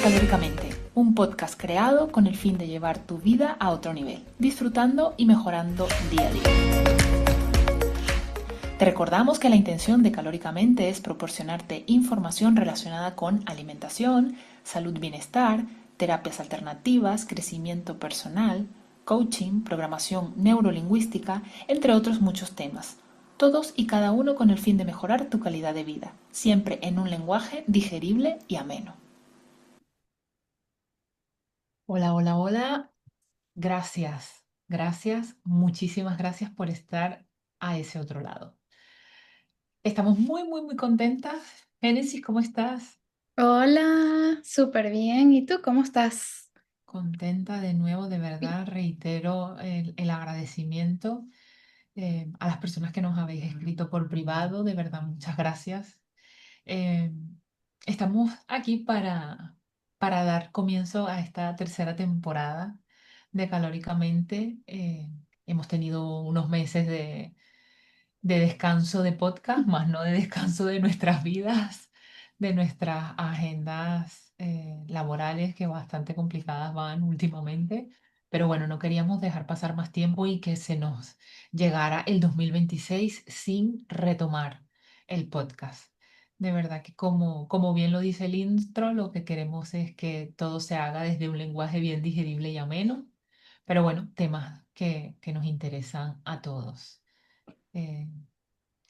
Calóricamente, un podcast creado con el fin de llevar tu vida a otro nivel, disfrutando y mejorando día a día. Te recordamos que la intención de Calóricamente es proporcionarte información relacionada con alimentación, salud, bienestar, terapias alternativas, crecimiento personal, coaching, programación neurolingüística, entre otros muchos temas. Todos y cada uno con el fin de mejorar tu calidad de vida, siempre en un lenguaje digerible y ameno. Hola, hola, hola. Gracias, muchísimas gracias por estar a ese otro lado. Estamos muy contentas. Génesis, ¿cómo estás? Hola, súper bien. ¿Y tú cómo estás? Contenta de nuevo, de verdad, reitero el agradecimiento a las personas que nos habéis escrito por privado, de verdad, muchas gracias. Eh, Estamos aquí para dar comienzo a esta tercera temporada de Calóricamente. Hemos tenido unos meses de descanso de podcast, más no de descanso de nuestras vidas, de nuestras agendas laborales que bastante complicadas van últimamente. Pero bueno, no queríamos dejar pasar más tiempo y que se nos llegara el 2026 sin retomar el podcast. De verdad que como bien lo dice el intro, lo que queremos es que todo se haga desde un lenguaje bien digerible y ameno, pero bueno, temas que nos interesan a todos. Eh,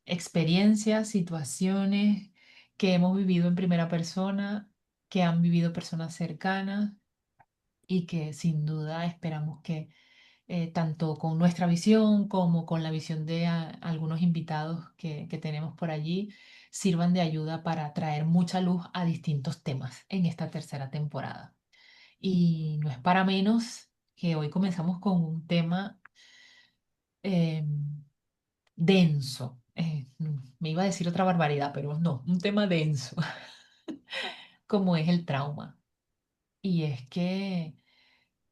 Experiencias, situaciones que hemos vivido en primera persona, que han vivido personas cercanas y que sin duda esperamos que tanto con nuestra visión como con la visión de algunos invitados que tenemos por allí, sirvan de ayuda para traer mucha luz a distintos temas en esta tercera temporada. Y no es para menos que hoy comenzamos con un tema em, denso. Me iba a decir otra barbaridad, pero no, un tema denso, como es el trauma. Y es que,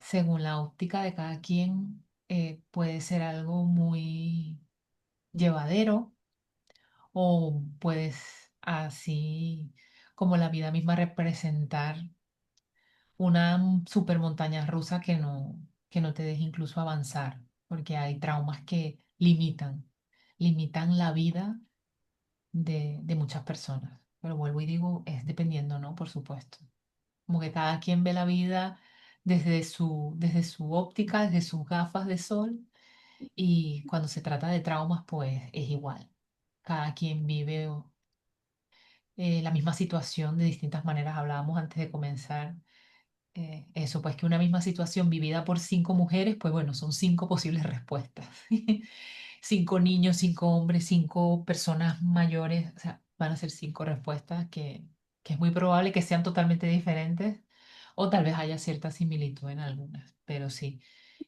según la óptica de cada quien, puede ser algo muy llevadero o puedes así como la vida misma representar una super montaña rusa que no te deja incluso avanzar, porque hay traumas que limitan la vida de muchas personas. Pero vuelvo y digo, es dependiendo, ¿no? Por supuesto. Como que cada quien ve la vida desde su óptica, desde sus gafas de sol, y cuando se trata de traumas, pues es igual. Cada quien vive la misma situación de distintas maneras. Hablábamos antes de comenzar eso, pues que una misma situación vivida por cinco mujeres, pues bueno, son cinco posibles respuestas. Cinco niños, cinco hombres, cinco personas mayores, o sea, van a ser cinco respuestas que es muy probable que sean totalmente diferentes o tal vez haya cierta similitud en algunas, pero sí,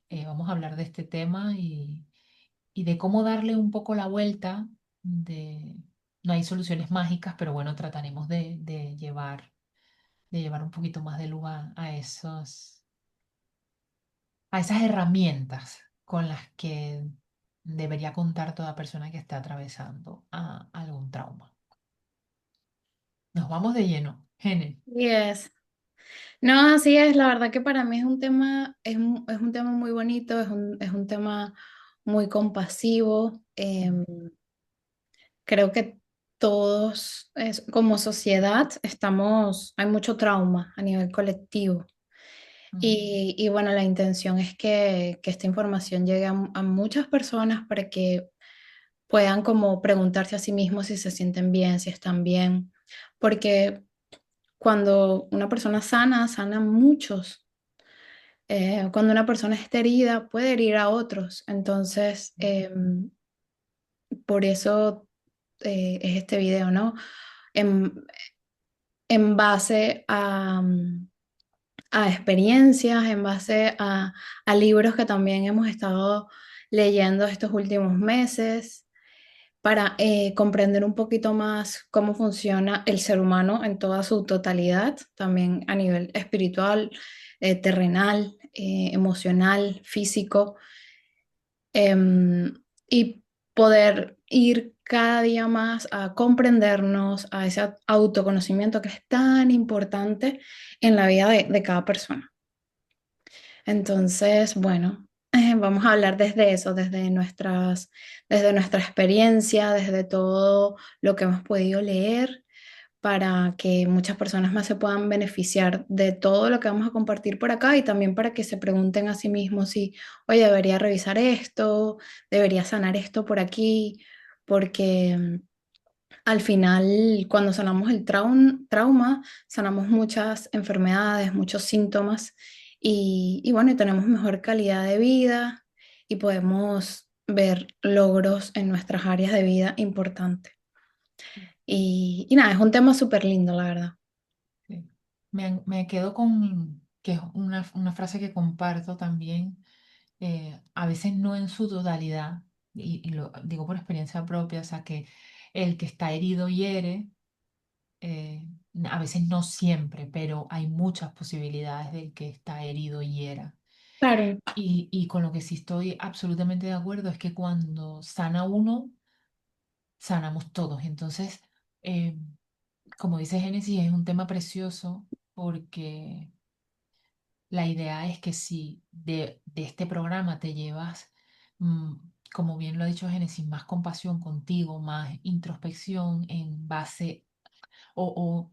vamos a hablar de este tema y de cómo darle un poco la vuelta, de, no hay soluciones mágicas, pero bueno, trataremos de llevar un poquito más de luz a esas herramientas con las que debería contar toda persona que esté atravesando algún trauma. Nos vamos de lleno. Gene. Yes. No, así es. La verdad que para mí es un tema, es un tema muy bonito, es un tema muy compasivo. Creo que todos, como sociedad, hay mucho trauma a nivel colectivo. Mm, Y bueno, la intención es que esta información llegue a muchas personas para que puedan como preguntarse a sí mismos si se sienten bien, si están bien, porque cuando una persona sana, sana a muchos. Cuando una persona está herida, puede herir a otros. Entonces, por eso es este video, ¿no? En, en base a experiencias, en base a libros que también hemos estado leyendo estos últimos meses para comprender un poquito más cómo funciona el ser humano en toda su totalidad, también a nivel espiritual, terrenal, emocional, físico. Y poder ir cada día más a comprendernos, a ese autoconocimiento que es tan importante en la vida de cada persona. Entonces, bueno, vamos a hablar desde eso, desde nuestra experiencia, desde todo lo que hemos podido leer, para que muchas personas más se puedan beneficiar de todo lo que vamos a compartir por acá y también para que se pregunten a sí mismos si, oye, debería revisar esto, debería sanar esto por aquí, porque al final, cuando sanamos el trauma, sanamos muchas enfermedades, muchos síntomas y bueno, y tenemos mejor calidad de vida y podemos ver logros en nuestras áreas de vida importantes. Y nada, es un tema súper lindo, la verdad. Sí. Me quedo con que es una frase que comparto también, a veces no en su totalidad, y lo digo por experiencia propia, o sea que el que está herido hiere, a veces no siempre, pero hay muchas posibilidades del que está herido hiera. Claro, Y con lo que sí estoy absolutamente de acuerdo es que cuando sana uno, sanamos todos. Entonces, eh, como dice Génesis, es un tema precioso porque la idea es que si de este programa te llevas, mm, como bien lo ha dicho Génesis, más compasión contigo, más introspección en base o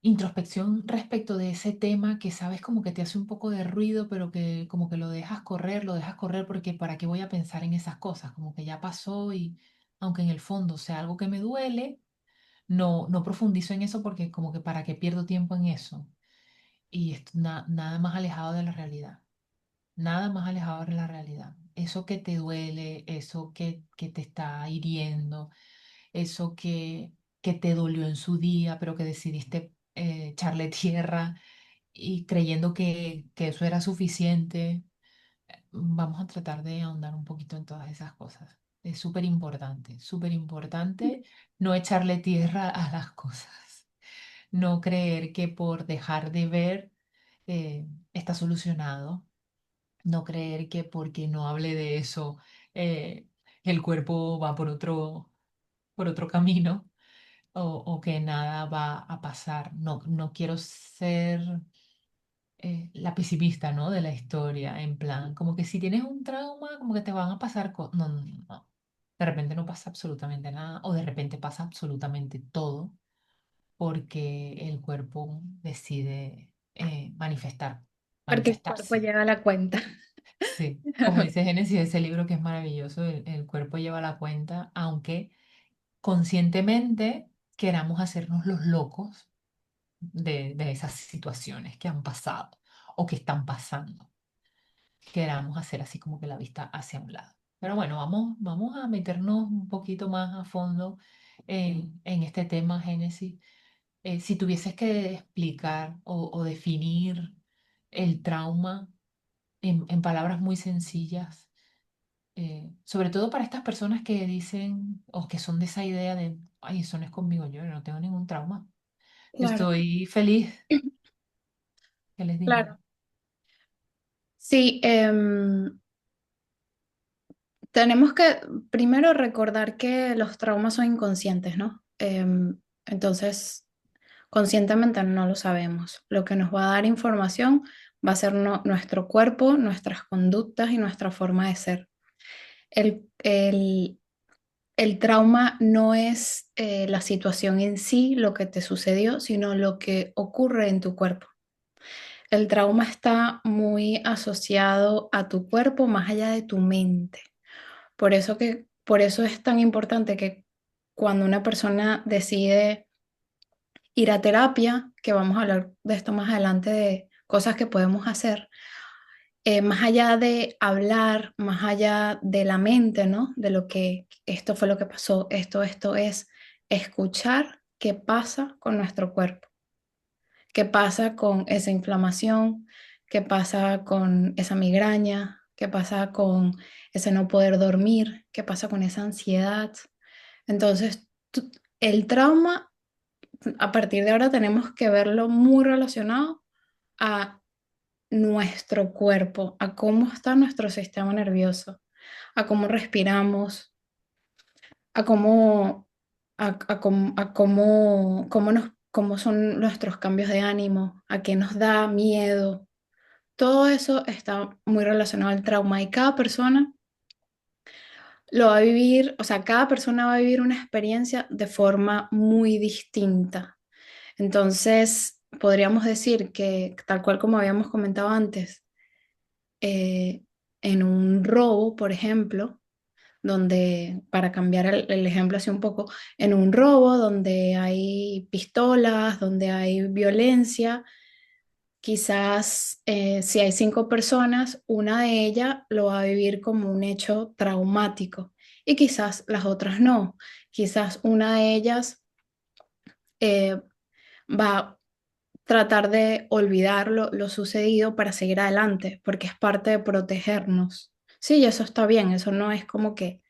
introspección respecto de ese tema que sabes como que te hace un poco de ruido, pero que como que lo dejas correr porque ¿para qué voy a pensar en esas cosas? Como que ya pasó y aunque en el fondo sea algo que me duele, no profundizo en eso porque como que para qué pierdo tiempo en eso. Y nada más alejado de la realidad, nada más alejado de la realidad. Eso que te duele, eso que te está hiriendo, eso que te dolió en su día, pero que decidiste echarle tierra y creyendo que eso era suficiente. Vamos a tratar de ahondar un poquito en todas esas cosas. Es súper importante no echarle tierra a las cosas, no creer que por dejar de ver está solucionado, no creer que porque no hable de eso eh, el cuerpo va por otro camino o que nada va a pasar. No quiero ser la pesimista, ¿no? De la historia, en plan, como que si tienes un trauma, como que te van a pasar cosas. No, no, no, no. De repente no pasa absolutamente nada o de repente pasa absolutamente todo porque el cuerpo decide porque el cuerpo manifestarse. lleva la cuenta. Sí, como dice Génesis, ese libro que es maravilloso, el cuerpo lleva la cuenta, aunque conscientemente queramos hacernos los locos de esas situaciones que han pasado o que están pasando. Queramos hacer así como que la vista hacia un lado. Pero bueno, vamos a meternos un poquito más a fondo en este tema, Génesis. Si tuvieses que explicar o definir el trauma en palabras muy sencillas, sobre todo para estas personas que dicen o que son de esa idea de, ay, eso no es conmigo, yo no tengo ningún trauma. Yo Claro, estoy feliz, ¿qué les diría? claro. Sí, tenemos que primero recordar que los traumas son inconscientes, ¿no? Entonces, conscientemente no lo sabemos. Lo que nos va a dar información va a ser nuestro cuerpo, nuestras conductas y nuestra forma de ser. El, el, el trauma no es la situación en sí, lo que te sucedió, sino lo que ocurre en tu cuerpo. El trauma está muy asociado a tu cuerpo más allá de tu mente. Por eso es tan importante que cuando una persona decide ir a terapia, que vamos a hablar de esto más adelante, de cosas que podemos hacer, más allá de hablar, más allá de la mente, ¿no? De lo que esto fue lo que pasó, esto es escuchar qué pasa con nuestro cuerpo, qué pasa con esa inflamación, qué pasa con esa migraña, qué pasa con ese no poder dormir, qué pasa con esa ansiedad. Entonces, el trauma, a partir de ahora tenemos que verlo muy relacionado a nuestro cuerpo, a cómo está nuestro sistema nervioso. a cómo respiramos, a cómo, cómo son nuestros cambios de ánimo, a qué nos da miedo. Todo eso está muy relacionado al trauma y cada persona lo va a vivir, o sea, cada persona va a vivir una experiencia de forma muy distinta. Entonces, podríamos decir que, tal cual como habíamos comentado antes, eh, en un robo, por ejemplo, donde, para cambiar el ejemplo así un poco, en un robo donde hay pistolas, donde hay violencia, quizás si hay 5 personas, una de ellas lo va a vivir como un hecho traumático y quizás las otras no. Quizás una de ellas eh, va a tratar de olvidar lo sucedido para seguir adelante, porque es parte de protegernos. Sí, y eso está bien, eso no es como que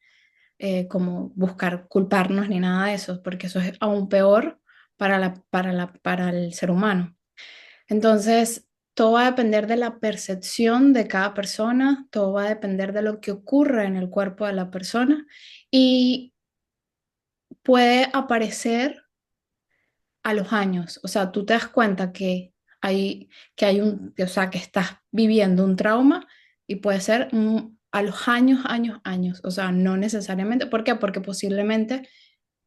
como buscar culparnos ni nada de eso, porque eso es aún peor para el ser humano. Entonces, todo va a depender de la percepción de cada persona, todo va a depender de lo que ocurre en el cuerpo de la persona y puede aparecer a los años. O sea, tú te das cuenta que hay o sea, que estás viviendo un trauma y puede ser a los años. O sea, no necesariamente. ¿Por qué? Porque posiblemente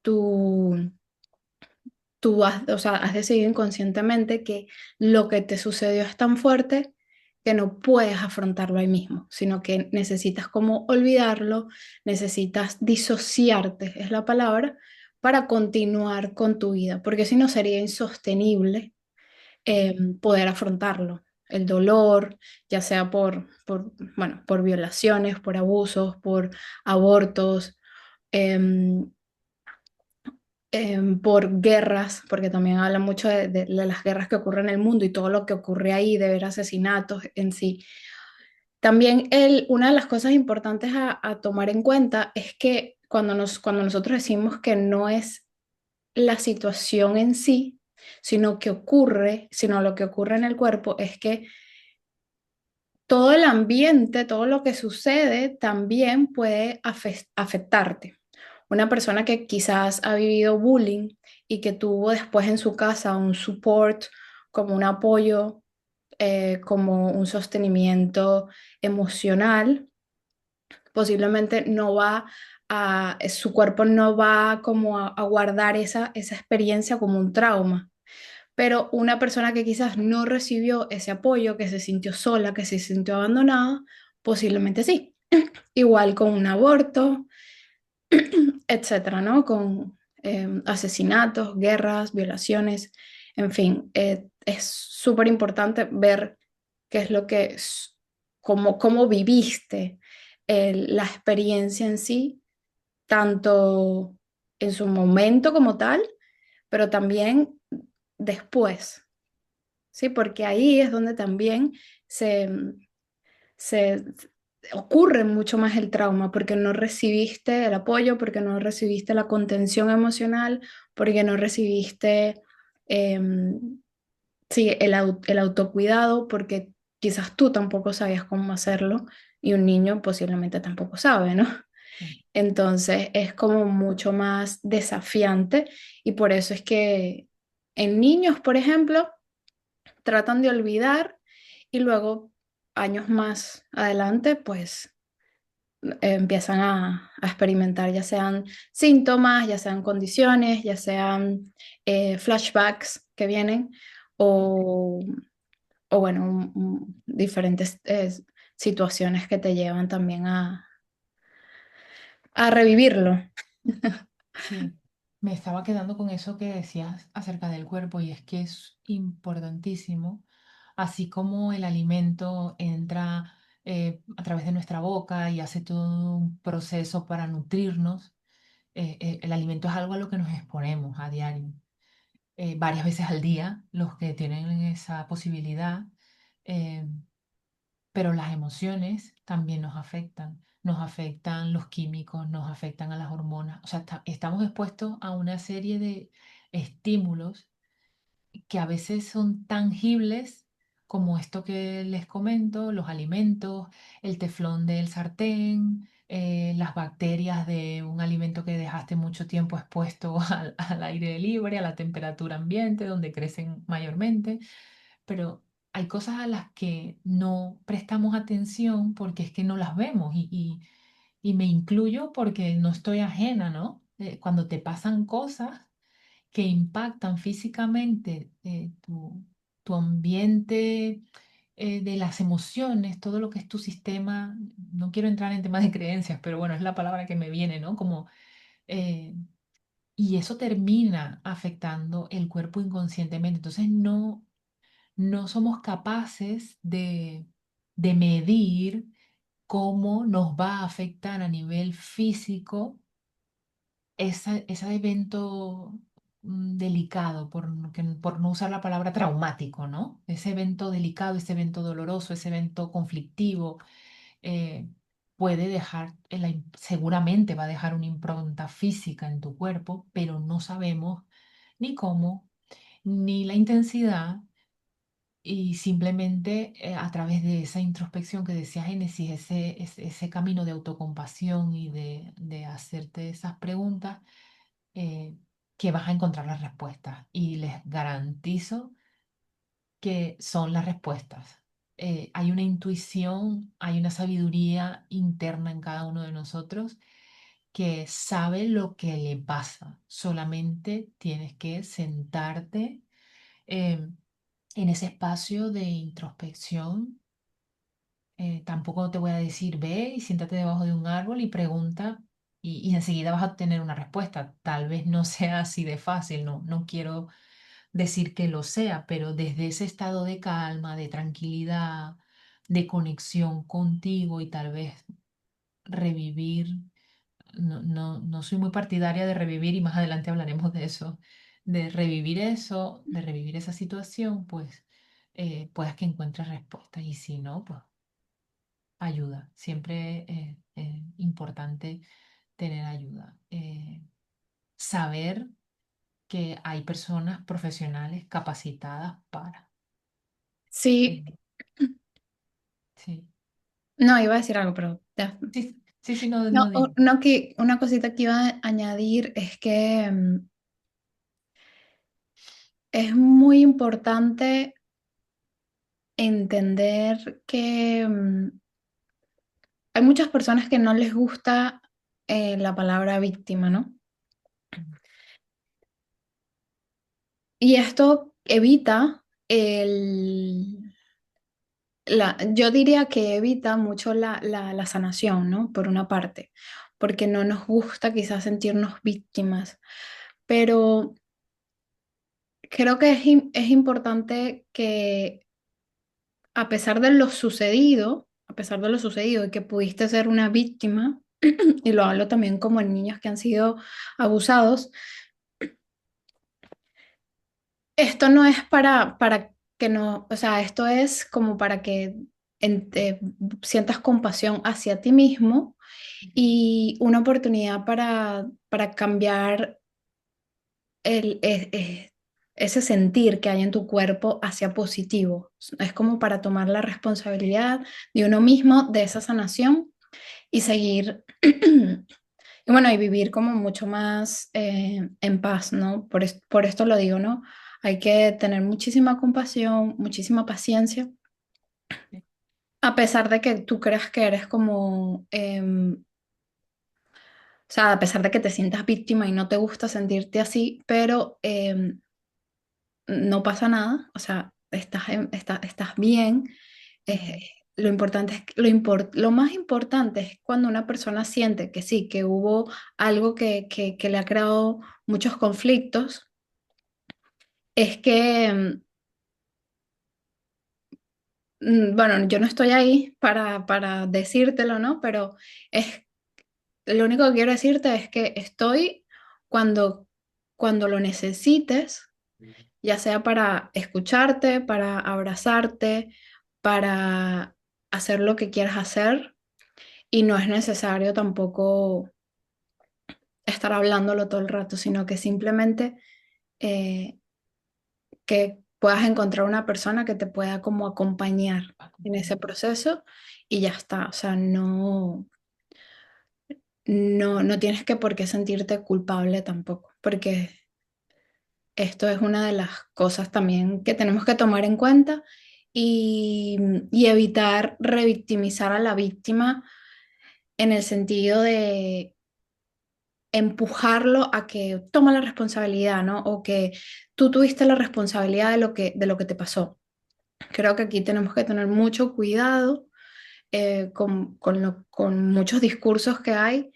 tú o sea, has decidido inconscientemente que lo que te sucedió es tan fuerte que no puedes afrontarlo ahí mismo, sino que necesitas como olvidarlo, necesitas disociarte, es la palabra, para continuar con tu vida, porque si no sería insostenible poder afrontarlo. El dolor, ya sea bueno, por violaciones, por abusos, por abortos, em, por guerras, porque también habla mucho de las guerras que ocurren en el mundo y todo lo que ocurre ahí, de ver asesinatos en sí. También una de las cosas importantes a tomar en cuenta es que cuando nosotros decimos que no es la situación en sí, sino lo que ocurre en el cuerpo, es que todo el ambiente, todo lo que sucede también puede afectarte. Una persona que quizás ha vivido bullying y que tuvo después en su casa un support, como un apoyo, como un sostenimiento emocional, posiblemente su cuerpo no va como a guardar esa experiencia como un trauma. Pero una persona que quizás no recibió ese apoyo, que se sintió sola, que se sintió abandonada, posiblemente sí. Igual con un aborto, etcétera, ¿no? Con asesinatos, guerras, violaciones, en fin, es súper importante ver qué es lo que, cómo viviste la experiencia en sí, tanto en su momento como tal, pero también después, ¿sí? Porque ahí es donde también se, se ocurre mucho más el trauma, porque no recibiste el apoyo, porque no recibiste la contención emocional, porque no recibiste, sí, el autocuidado, porque quizás tú tampoco sabías cómo hacerlo y un niño posiblemente tampoco sabe, ¿no? Sí, Entonces es como mucho más desafiante y por eso es que en niños, por ejemplo, tratan de olvidar y luego años más adelante, pues empiezan a experimentar ya sean síntomas, ya sean condiciones, ya sean flashbacks que vienen o, o bueno, diferentes situaciones que te llevan también a revivirlo. sí. Me estaba quedando con eso que decías acerca del cuerpo y es que es importantísimo, así como el alimento entra a través de nuestra boca y hace todo un proceso para nutrirnos, el alimento es algo a lo que nos exponemos a diario, varias veces al día, los que tienen esa posibilidad. eh, pero las emociones también nos afectan los químicos, nos afectan a las hormonas, o sea, estamos expuestos a una serie de estímulos que a veces son tangibles como esto que les comento, los alimentos, el teflón del sartén, las bacterias de un alimento que dejaste mucho tiempo expuesto al aire libre, a la temperatura ambiente, donde crecen mayormente. Pero hay cosas a las que no prestamos atención porque es que no las vemos y me incluyo porque no estoy ajena, ¿no? Cuando te pasan cosas que impactan físicamente tu ambiente, de las emociones, todo lo que es tu sistema. No quiero entrar en temas de creencias, pero bueno, es la palabra que me viene, ¿no? Como, eh, y eso termina afectando el cuerpo inconscientemente. Entonces no somos capaces de medir cómo nos va a afectar a nivel físico ese evento delicado, por no usar la palabra traumático, ¿no? Ese evento delicado, ese evento doloroso, ese evento conflictivo, eh, puede dejar, seguramente va a dejar una impronta física en tu cuerpo, pero no sabemos ni cómo, ni la intensidad. Y simplemente a través de esa introspección que decía Génesis, ese camino de autocompasión y de hacerte esas preguntas, eh, que vas a encontrar las respuestas. Y les garantizo que son las respuestas. Hay una intuición, hay una sabiduría interna en cada uno de nosotros que sabe lo que le pasa. Solamente tienes que sentarte em, en ese espacio de introspección. Tampoco te voy a decir, ve y siéntate debajo de un árbol y pregunta y enseguida vas a obtener una respuesta. Tal vez no sea así de fácil, no quiero decir que lo sea, pero desde ese estado de calma, de tranquilidad, de conexión contigo y tal vez revivir. No soy muy partidaria de revivir y más adelante hablaremos de eso, de revivir eso, de revivir esa situación, pues puedas que encuentres respuesta y si no, pues ayuda. Siempre es importante tener ayuda. Saber que hay personas profesionales capacitadas para. Sí, eh, sí, no, iba a decir algo, pero ya. sí, sí, sí, no, No, no digo. no, que una cosita que iba a añadir es que es muy importante entender que hay muchas personas que no les gusta la palabra víctima, ¿no? Y esto evita yo diría que evita mucho la sanación, ¿no? Por una parte, porque no nos gusta quizás sentirnos víctimas, pero creo que es importante que a pesar de lo sucedido, a pesar de lo sucedido y que pudiste ser una víctima, y lo hablo también como en niños que han sido abusados, esto no es para que no, o sea, esto es como para que sientas compasión hacia ti mismo y una oportunidad para cambiar ese sentir que hay en tu cuerpo hacia positivo. Es como para tomar la responsabilidad de uno mismo, de esa sanación y seguir, y bueno, y vivir como mucho más en paz, ¿no? Por esto lo digo, ¿no? Hay que tener muchísima compasión, muchísima paciencia, a pesar de que tú creas que eres como, o sea, a pesar de que te sientas víctima y no te gusta sentirte así, pero no pasa nada, o sea, estás bien. Eh, Ujú. lo importante es, lo más importante es cuando una persona siente que sí, que hubo algo que le ha creado muchos conflictos, es que, bueno, yo no estoy ahí para decírtelo, ¿no? Pero es, lo único que quiero decirte es que estoy cuando, cuando lo necesites, ya sea para escucharte, para abrazarte, para hacer lo que quieras hacer. Y no es necesario tampoco estar hablándolo todo el rato, sino que simplemente eh, que puedas encontrar una persona que te pueda como acompañar en ese Acompañar. proceso y ya está. O sea, no. no tienes que por qué sentirte culpable tampoco, porque esto es una de las cosas también que tenemos que tomar en cuenta y, y evitar revictimizar a la víctima en el sentido de empujarlo a que toma la responsabilidad, ¿no? O que tú tuviste la responsabilidad de lo que te pasó. Creo que aquí tenemos que tener mucho cuidado con muchos discursos que hay,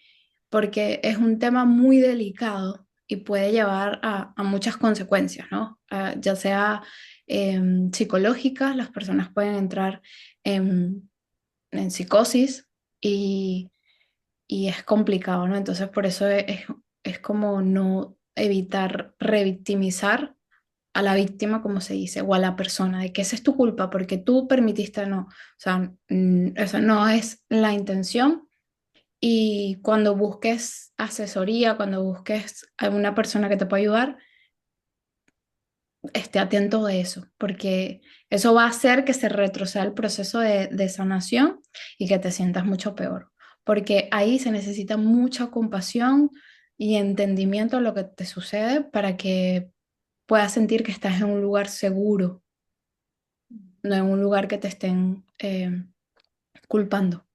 porque es un tema muy delicado y puede llevar a muchas consecuencias, ¿no? Ya sea psicológicas, las personas pueden entrar en psicosis y, y es complicado, ¿no? Entonces, por eso es como no evitar revictimizar a la víctima, como se dice, o a la persona, de que esa es tu culpa porque tú permitiste, no. O sea, esa no es la intención. Y cuando busques asesoría, cuando busques a una persona que te pueda ayudar, esté atento de eso, porque eso va a hacer que se retroceda el proceso de sanación y que te sientas mucho peor, porque ahí se necesita mucha compasión y entendimiento de lo que te sucede para que puedas sentir que estás en un lugar seguro, no en un lugar que te estén culpando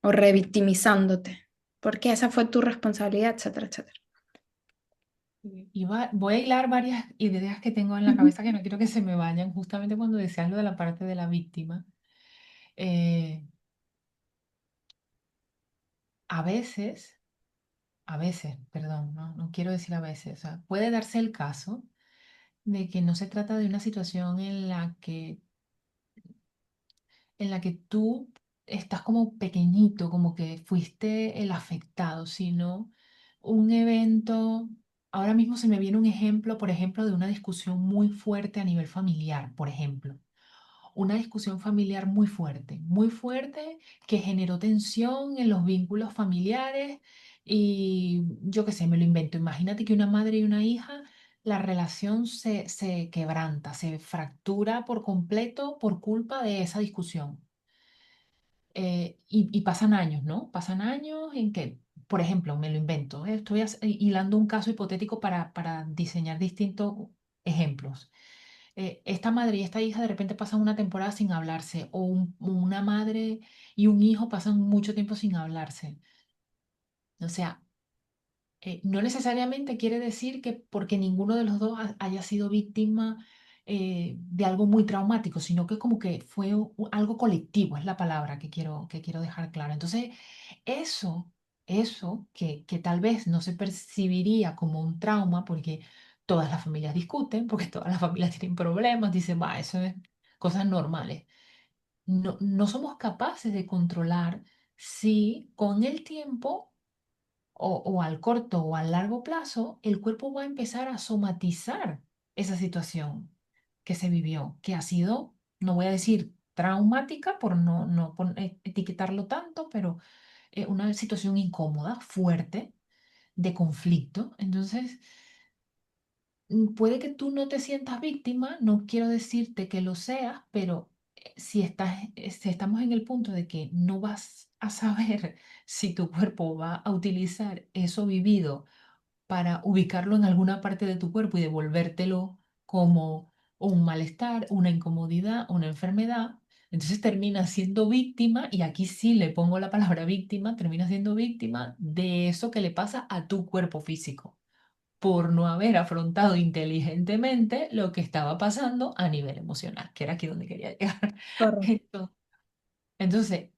o revictimizándote, porque esa fue tu responsabilidad, etcétera, etcétera. Voy a hilar varias ideas que tengo en la Ujú, cabeza que no quiero que se me vayan, justamente cuando decías lo de la parte de la víctima. Eh, a veces, perdón, no quiero decir a veces, o sea, puede darse el caso de que no se trata de una situación en la que tú estás como pequeñito, como que fuiste el afectado, sino un evento. Ahora mismo se me viene un ejemplo, por ejemplo, de una discusión muy fuerte a nivel familiar, por ejemplo. Una discusión familiar muy fuerte, que generó tensión en los vínculos familiares y yo qué sé, me lo invento. Imagínate que una madre y una hija, la relación se quebranta, se fractura por completo por culpa de esa discusión. Y pasan años, ¿no? Pasan años en que, por ejemplo, me lo invento, estoy hilando un caso hipotético para diseñar distintos ejemplos. Esta madre y esta hija de repente pasan una temporada sin hablarse, o una madre y un hijo pasan mucho tiempo sin hablarse. O sea, no necesariamente quiere decir que porque ninguno de los dos haya sido víctima de algo muy traumático, sino que como que fue algo colectivo, es la palabra que quiero dejar clara. Entonces, eso, eso que tal vez no se percibiría como un trauma, porque todas las familias discuten, porque todas las familias tienen problemas, dicen, va, eso es cosas normales. No somos capaces de controlar si con el tiempo o al corto o al largo plazo, el cuerpo va a empezar a somatizar esa situación que se vivió, que ha sido, no voy a decir traumática por no etiquetarlo tanto, pero una situación incómoda, fuerte, de conflicto. Entonces, puede que tú no te sientas víctima, no quiero decirte que lo seas, pero si estamos en el punto de que no vas a saber si tu cuerpo va a utilizar eso vivido para ubicarlo en alguna parte de tu cuerpo y devolvértelo como un malestar, una incomodidad, una enfermedad, entonces terminas siendo víctima, y aquí sí le pongo la palabra víctima, terminas siendo víctima de eso que le pasa a tu cuerpo físico por no haber afrontado inteligentemente lo que estaba pasando a nivel emocional, que era aquí donde quería llegar. correcto. Entonces,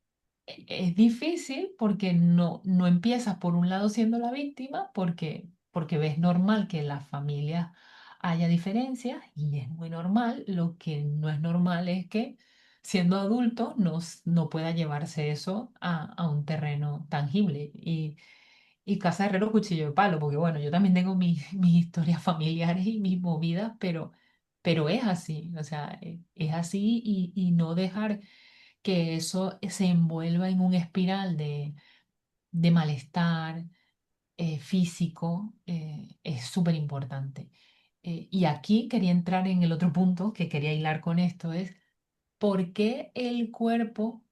es difícil porque no empiezas por un lado siendo la víctima, porque ves normal que en la familia haya diferencias y es muy normal. Lo que no es normal es que siendo adulto no pueda llevarse eso a un terreno tangible. Y casa de herrero, cuchillo de palo, porque bueno, yo también tengo mis historias familiares y mis movidas, pero es así, o sea, es así y no dejar que eso se envuelva en un espiral de malestar físico es súper importante. Y aquí quería entrar en el otro punto que quería hilar con esto, es por qué el cuerpo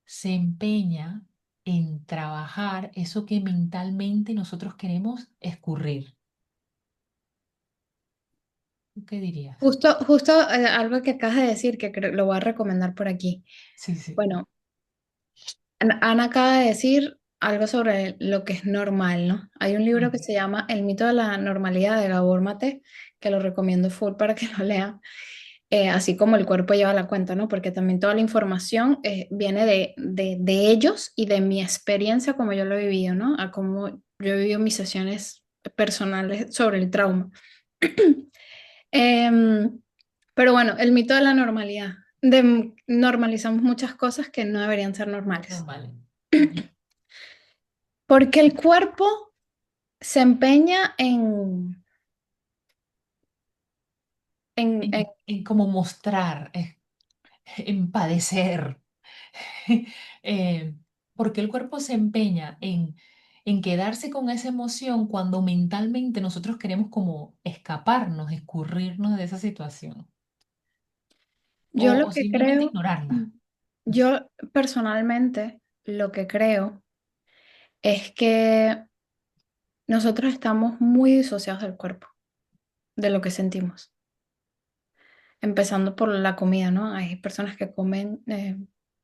se empeña en trabajar eso que mentalmente nosotros queremos escurrir. ¿Tú qué dirías? Justo algo que acabas de decir que lo voy a recomendar por aquí. Sí, sí. Bueno, Ana acaba de decir algo sobre lo que es normal, ¿no? Hay un libro que Ujú. se llama El mito de la normalidad de Gabor Mate, que lo recomiendo full para que lo lean, así como el cuerpo lleva la cuenta, ¿no? Porque también toda la información viene de ellos y de mi experiencia como yo lo he vivido, ¿no? A cómo yo he vivido mis sesiones personales sobre el trauma. Em, pero bueno, el mito de la normalidad. Normalizamos muchas cosas que no deberían ser normales. Normal. Ujú. Porque el cuerpo se empeña en En cómo mostrar, en padecer. Eh, porque el cuerpo se empeña en quedarse con esa emoción cuando mentalmente nosotros queremos como escaparnos, escurrirnos de esa situación yo lo o que simplemente creo, ignorarla. yo personalmente lo que creo es que nosotros estamos muy disociados del cuerpo, de lo que sentimos. Empezando por la comida, ¿no? Hay personas que comen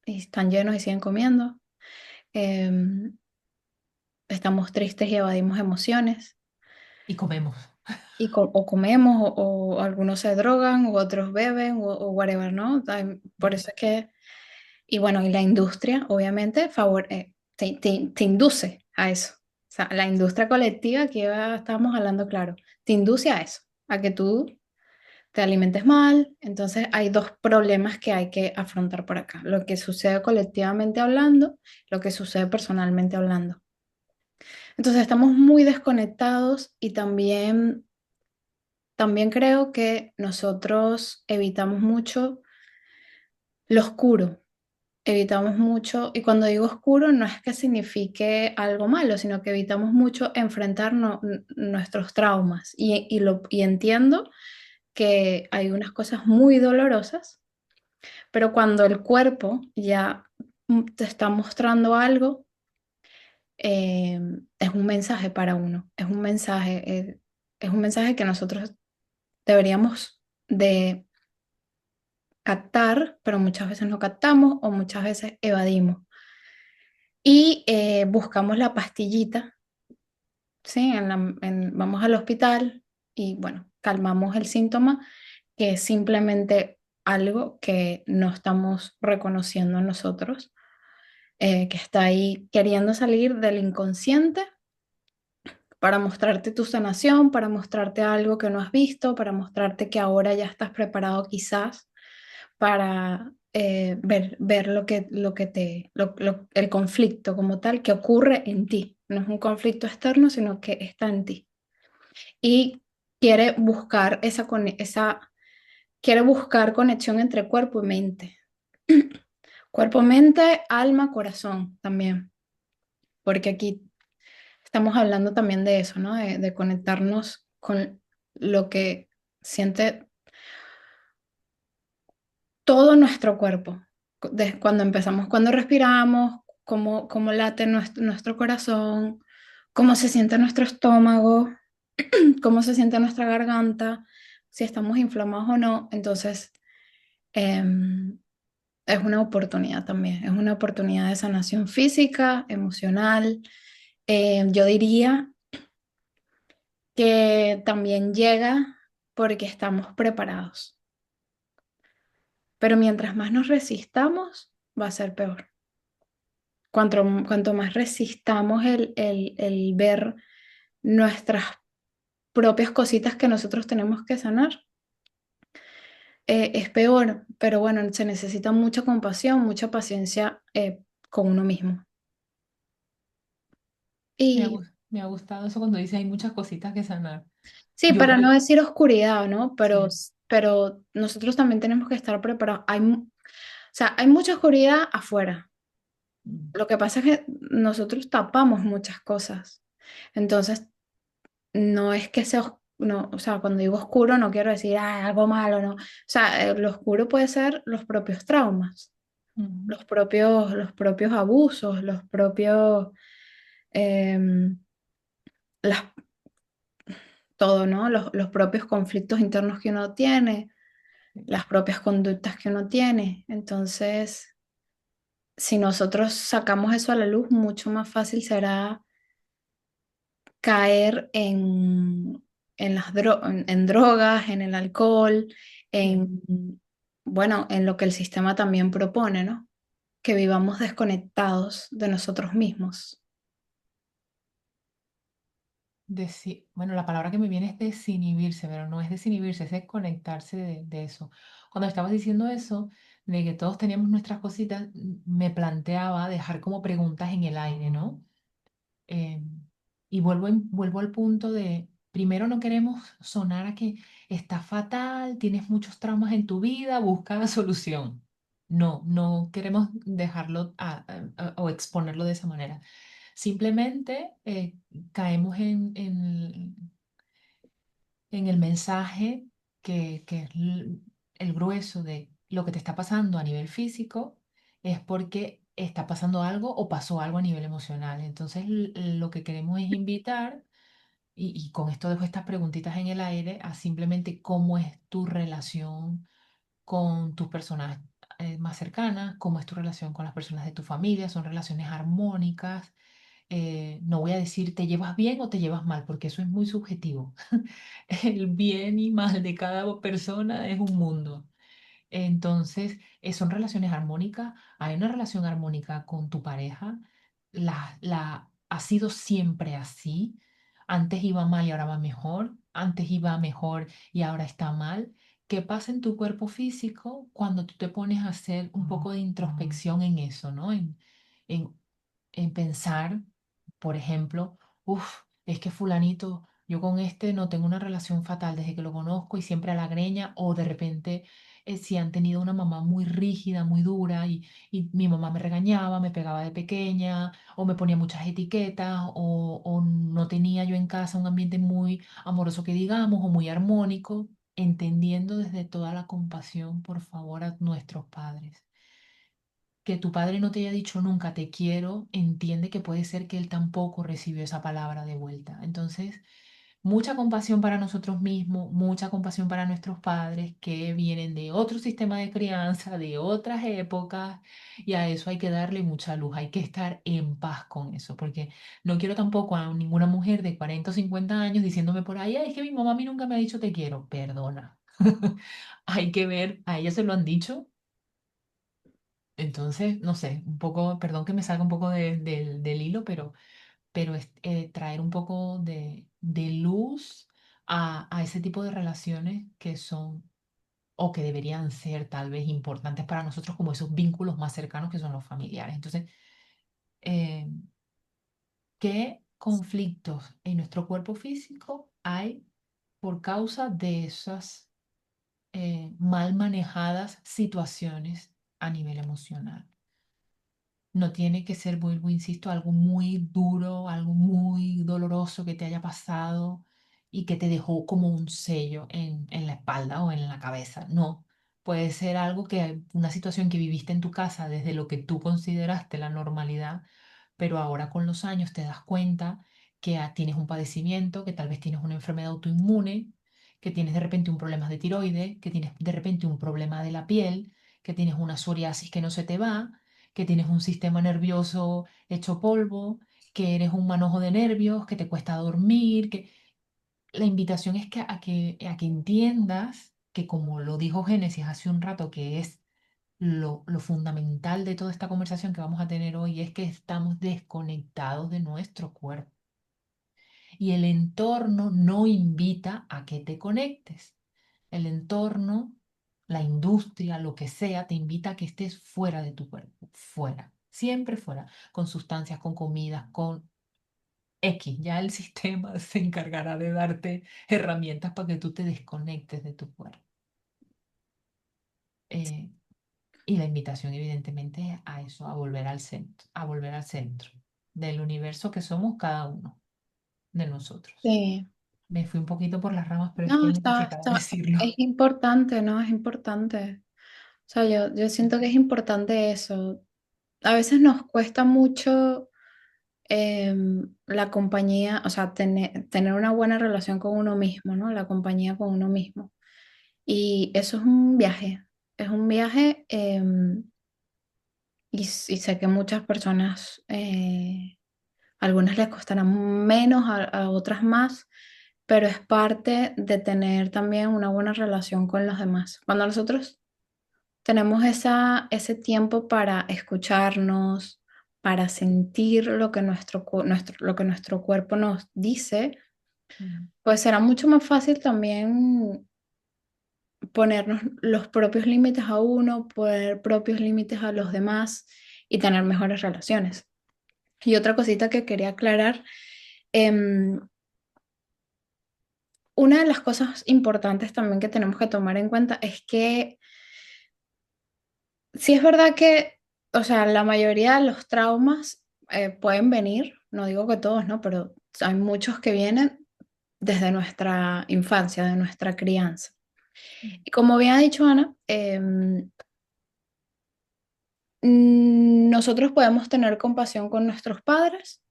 y están llenos y siguen comiendo. Em, Estamos tristes y evadimos emociones. Y comemos. O comemos, o algunos se drogan, o otros beben, o whatever, ¿no? Por eso es que, y bueno, y la industria, obviamente, te induce a eso. O sea, la industria colectiva, que ya estábamos hablando claro, te induce a eso, a que tú te alimentes mal. Entonces, hay dos problemas que hay que afrontar por acá: lo que sucede colectivamente hablando, lo que sucede personalmente hablando. Entonces, estamos muy desconectados y también creo que nosotros evitamos mucho lo oscuro, evitamos mucho, y cuando digo oscuro no es que signifique algo malo, sino que evitamos mucho enfrentar nuestros traumas. Y entiendo que hay unas cosas muy dolorosas, pero cuando el cuerpo ya te está mostrando algo, eh, es un mensaje para uno, es un mensaje que nosotros deberíamos de captar, pero muchas veces no captamos o muchas veces evadimos. Y buscamos la pastillita, ¿sí? Vamos al hospital y bueno, calmamos el síntoma, que es simplemente algo que no estamos reconociendo en nosotros, que está ahí queriendo salir del inconsciente para mostrarte tu sanación, para mostrarte algo que no has visto, para mostrarte que ahora ya estás preparado quizás para ver el conflicto como tal que ocurre en ti. No es un conflicto externo, sino que está en ti. Y quiere buscar quiere buscar conexión entre cuerpo y mente. Cuerpo, mente, alma, corazón también. Porque aquí estamos hablando también de eso, ¿no? De conectarnos con lo que siente todo nuestro cuerpo. Cuando empezamos, cuando respiramos, cómo late nuestro corazón, cómo se siente nuestro estómago, cómo se siente nuestra garganta, si estamos inflamados o no. Entonces, em, es una oportunidad también, es una oportunidad de sanación física, emocional. Yo diría que también llega porque estamos preparados, pero mientras más nos resistamos, va a ser peor. Cuanto más resistamos el ver nuestras propias cositas que nosotros tenemos que sanar, es peor, pero bueno, se necesita mucha compasión, mucha paciencia con uno mismo. Y Me ha gustado eso cuando dice hay muchas cositas que sanar. sí, para Yo, no decir oscuridad, ¿no? sí. Pero nosotros también tenemos que estar preparados. O sea, hay mucha oscuridad afuera. Mm. Lo que pasa es que nosotros tapamos muchas cosas. Entonces, no es que sea, no, o sea, cuando digo oscuro no quiero decir algo malo, no. O sea, lo oscuro puede ser los propios traumas. Ujú. los propios abusos, los propios, em, las, todo, ¿no? Los propios conflictos internos que uno tiene, las propias conductas que uno tiene. Entonces, si nosotros sacamos eso a la luz, mucho más fácil será caer en drogas, en el alcohol, Sí. en, bueno, en lo que el sistema también propone, ¿no? Que vivamos desconectados de nosotros mismos. Bueno, la palabra que me viene es desinhibirse, pero no es desinhibirse, es desconectarse de eso. Cuando estabas diciendo eso, de que todos teníamos nuestras cositas, me planteaba dejar como preguntas en el aire, ¿no? Eh, y vuelvo al punto de, primero no queremos sonar a que está fatal, tienes muchos traumas en tu vida, busca la solución. No, no queremos dejarlo o exponerlo de esa manera. Simplemente caemos en el mensaje que es el grueso de lo que te está pasando a nivel físico es porque está pasando algo o pasó algo a nivel emocional. Entonces, lo que queremos es invitar, y con esto dejo estas preguntitas en el aire, a simplemente cómo es tu relación con tus personas más cercanas, cómo es tu relación con las personas de tu familia, son relaciones armónicas. No voy a decir te llevas bien o te llevas mal, porque eso es muy subjetivo. El bien y mal de cada persona es un mundo. Entonces, son relaciones armónicas. Hay una relación armónica con tu pareja. Ha sido siempre así. Antes iba mal y ahora va mejor. Antes iba mejor y ahora está mal. ¿Qué pasa en tu cuerpo físico cuando tú te pones a hacer un poco de introspección en eso, ¿no? En, en pensar, por ejemplo, uff, es que fulanito, yo con este no tengo una relación fatal desde que lo conozco y siempre a la greña, o de repente si han tenido una mamá muy rígida, muy dura y mi mamá me regañaba, me pegaba de pequeña o me ponía muchas etiquetas o no tenía yo en casa un ambiente muy amoroso que digamos o muy armónico, entendiendo desde toda la compasión, por favor, a nuestros padres. Que tu padre no te haya dicho nunca te quiero, entiende que puede ser que él tampoco recibió esa palabra de vuelta. Entonces, mucha compasión para nosotros mismos, mucha compasión para nuestros padres que vienen de otro sistema de crianza, de otras épocas, y a eso hay que darle mucha luz, hay que estar en paz con eso, porque no quiero tampoco a ninguna mujer de 40 o 50 años diciéndome por ahí, "Ay, es que mi mamá a mí nunca me ha dicho te quiero, perdona." Hay que ver, a ella se lo han dicho. Entonces, no sé, un poco, perdón que me salga un poco del hilo, pero es traer un poco de luz a ese tipo de relaciones que son o que deberían ser tal vez importantes para nosotros como esos vínculos más cercanos que son los familiares. Entonces, eh, ¿qué conflictos en nuestro cuerpo físico hay por causa de esas mal manejadas situaciones a nivel emocional? No tiene que ser, vuelvo, insisto, algo muy duro, algo muy doloroso que te haya pasado y que te dejó como un sello en la espalda o en la cabeza. No, puede ser algo que, una situación que viviste en tu casa desde lo que tú consideraste la normalidad, pero ahora con los años te das cuenta que tienes un padecimiento, que tal vez tienes una enfermedad autoinmune, que tienes de repente un problema de tiroides, que tienes de repente un problema de la piel, que tienes una psoriasis que no se te va, que tienes un sistema nervioso hecho polvo, que eres un manojo de nervios, que te cuesta dormir, que la invitación es a que entiendas que como lo dijo Génesis hace un rato, que es lo fundamental de toda esta conversación que vamos a tener hoy, es que estamos desconectados de nuestro cuerpo y el entorno no invita a que te conectes. El entorno, la industria, lo que sea, te invita a que estés fuera de tu cuerpo, fuera, siempre fuera, con sustancias, con comidas, con X. Ya el sistema se encargará de darte herramientas para que tú te desconectes de tu cuerpo. Eh, y la invitación, evidentemente, es a eso, a volver al centro del universo que somos cada uno de nosotros. Sí. Me fui un poquito por las ramas, pero es No, que necesitaba decirlo. es importante, ¿no? Es importante. O sea, yo siento que es importante eso. A veces nos cuesta mucho la compañía, o sea, tener una buena relación con uno mismo, ¿no? La compañía con uno mismo. Y eso es un viaje y sé que muchas personas, algunas les costarán menos, a otras más, pero es parte de tener también una buena relación con los demás. Cuando nosotros tenemos ese tiempo para escucharnos, para sentir lo que lo que nuestro cuerpo nos dice, Mm. pues será mucho más fácil también ponernos los propios límites a uno, poner propios límites a los demás y tener mejores relaciones. Y otra cosita que quería aclarar, em, una de las cosas importantes también que tenemos que tomar en cuenta es que sí es verdad que, o sea, la mayoría de los traumas pueden venir, no digo que todos, ¿no? Pero hay muchos que vienen desde nuestra infancia, de nuestra crianza. Mm. Y como bien ha dicho Ana, nosotros podemos tener compasión con nuestros padres,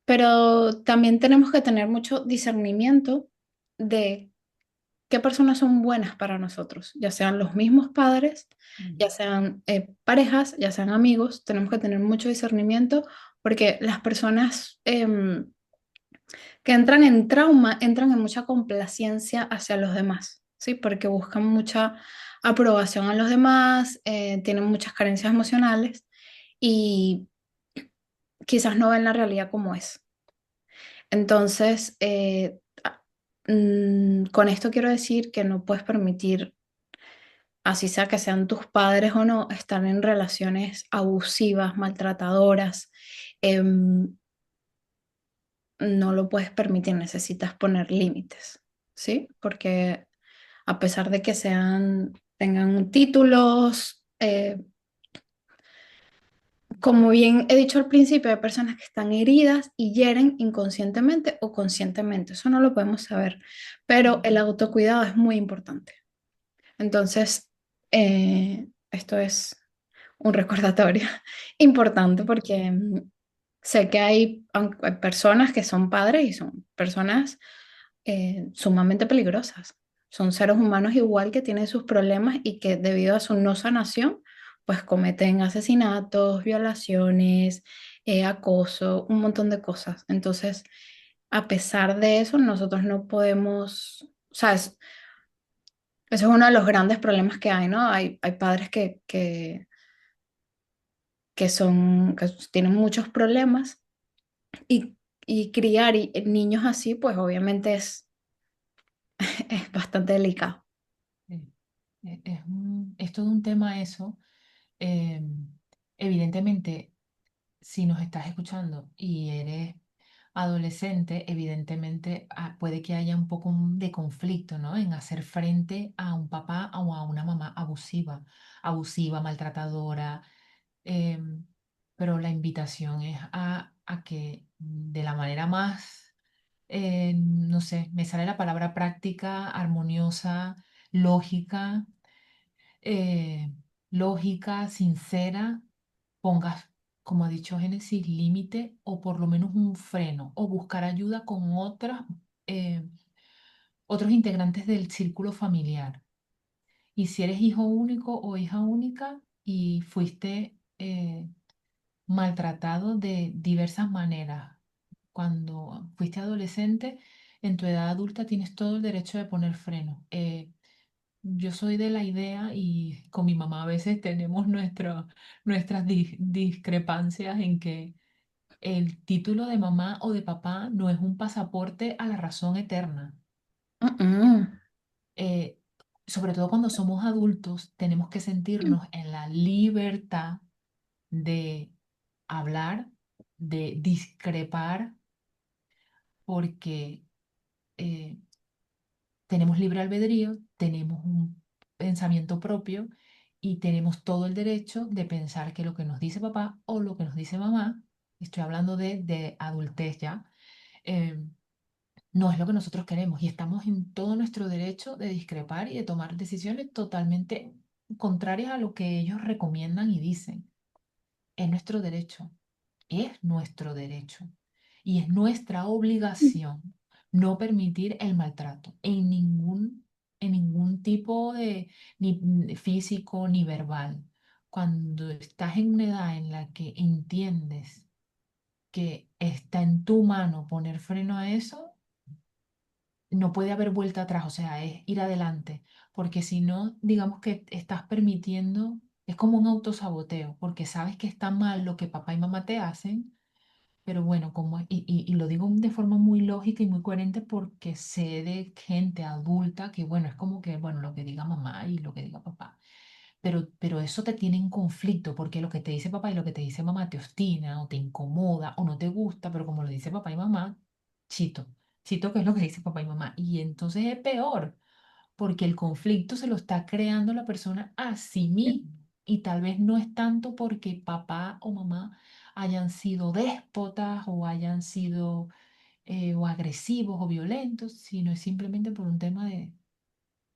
pero también tenemos que tener mucho discernimiento de qué personas son buenas para nosotros, ya sean los mismos padres, Mm. ya sean parejas, ya sean amigos, tenemos que tener mucho discernimiento porque las personas que entran en trauma entran en mucha complacencia hacia los demás, ¿sí? Porque buscan mucha aprobación a los demás, tienen muchas carencias emocionales y quizás no ven la realidad como es. Entonces, con esto quiero decir que no puedes permitir, así sea que sean tus padres o no, estar en relaciones abusivas, maltratadoras. em, no lo puedes permitir, necesitas poner límites, ¿sí? Porque a pesar de que tengan títulos, como bien he dicho al principio, hay personas que están heridas y hieren inconscientemente o conscientemente. Eso no lo podemos saber, pero el Mm. autocuidado es muy importante. Entonces, esto es un recordatorio importante Sí. porque sé que hay personas que son padres y son personas sumamente peligrosas. Son seres humanos igual que tienen sus problemas y que debido a su no sanación, pues cometen asesinatos, violaciones, acoso, un montón de cosas. Entonces, a pesar de eso, nosotros no podemos, o sea, eso es uno de los grandes problemas que hay, ¿no? Hay padres que tienen muchos problemas y, y criar niños así, pues obviamente es bastante delicado. Sí. Es todo un tema eso. Eh, Evidentemente, si nos estás escuchando y eres adolescente, evidentemente puede que haya un poco de conflicto, ¿no? En hacer frente a un papá o a una mamá abusiva, maltratadora. em, pero la invitación es a que de la manera más, no sé, me sale la palabra práctica, armoniosa, lógica, eh, sincera, pongas, como ha dicho Génesis, límite o por lo menos un freno o buscar ayuda con eh, otros integrantes del círculo familiar. Y si eres hijo único o hija única y fuiste maltratado de diversas maneras, cuando fuiste adolescente, en tu edad adulta tienes todo el derecho de poner freno. Yo soy de la idea y con mi mamá a veces tenemos nuestras discrepancias en que el título de mamá o de papá no es un pasaporte a la razón eterna. Mm, mm. Eh, Sobre todo cuando somos adultos, tenemos que sentirnos en la libertad de hablar, de discrepar, porque eh, tenemos libre albedrío, tenemos un pensamiento propio y tenemos todo el derecho de pensar que lo que nos dice papá o lo que nos dice mamá, estoy hablando de adultez ya, eh, no es lo que nosotros queremos y estamos en todo nuestro derecho de discrepar y de tomar decisiones totalmente contrarias a lo que ellos recomiendan y dicen. Es nuestro derecho y es nuestra obligación no permitir el maltrato en ningún tipo de, ni físico ni verbal. Cuando estás en una edad en la que entiendes que está en tu mano poner freno a eso, no puede haber vuelta atrás, o sea, es ir adelante, porque si no, digamos que estás permitiendo, es como un autosaboteo, porque sabes que está mal lo que papá y mamá te hacen, pero bueno, y lo digo de forma muy lógica y muy coherente porque sé de gente adulta que, bueno, es como que, bueno, lo que diga mamá y lo que diga papá. Pero eso te tiene en conflicto porque lo que te dice papá y lo que te dice mamá te obstina o te incomoda o no te gusta, pero como lo dice papá y mamá, chito, chito que es lo que dice papá y mamá. Y entonces es peor porque el conflicto se lo está creando la persona a sí misma. Y tal vez no es tanto porque papá o mamá hayan sido déspotas o hayan sido o agresivos o violentos, sino es simplemente por un tema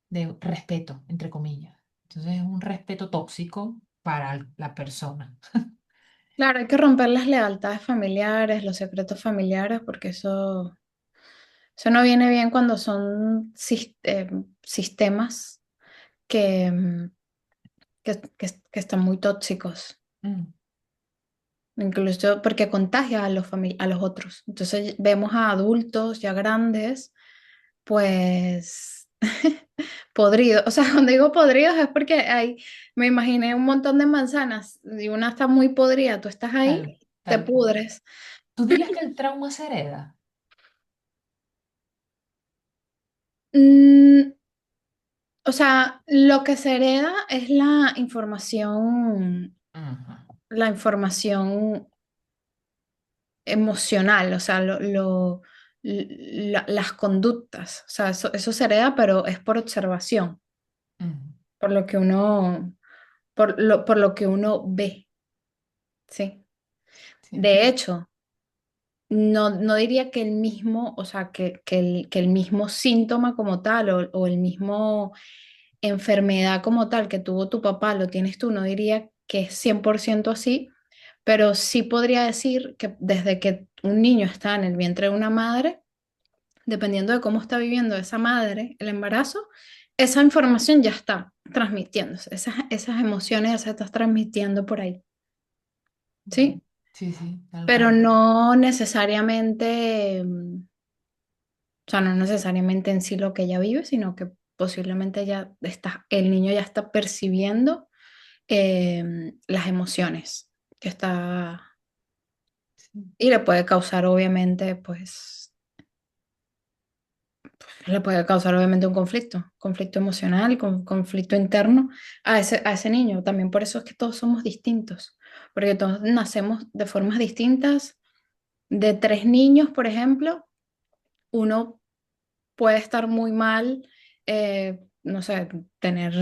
de respeto, entre comillas. Entonces es un respeto tóxico para la persona. Claro, hay que romper las lealtades familiares, los secretos familiares, porque eso no viene bien cuando son sistemas que, que están muy tóxicos, Mm, incluso porque contagia a a los otros. Entonces vemos a adultos ya grandes, pues podridos. O sea, cuando digo podridos es porque me imaginé un montón de manzanas y una está muy podrida, tú estás ahí, te tal cual. pudres. ¿Tú dirías que el trauma se hereda? Mm, o sea, lo que se hereda es Ajá, la información emocional, o sea, las conductas. O sea, eso se hereda, pero es por observación, ujú, por lo que por lo que uno ve, ¿sí? sí, De hecho, no diría que el mismo, o sea, que el mismo síntoma como tal o el mismo enfermedad como tal que tuvo tu papá lo tienes tú, no diría que es 100% así, pero sí podría decir que desde que un niño está en el vientre de una madre, dependiendo de cómo está viviendo esa madre el embarazo, esa información ya está transmitiéndose, esas emociones ya se están transmitiendo por ahí, ujú. ¿sí? Sí, sí, tal Pero cual. no necesariamente, o sea, no necesariamente en sí lo que ella vive, sino que posiblemente el niño ya está percibiendo las emociones que está Sí, y le puede causar obviamente, pues, le puede causar obviamente un conflicto emocional, conflicto interno a ese niño. También por eso es que todos somos distintos, porque todos nacemos de formas distintas. De tres niños, por ejemplo, uno puede estar muy mal, no sé, tener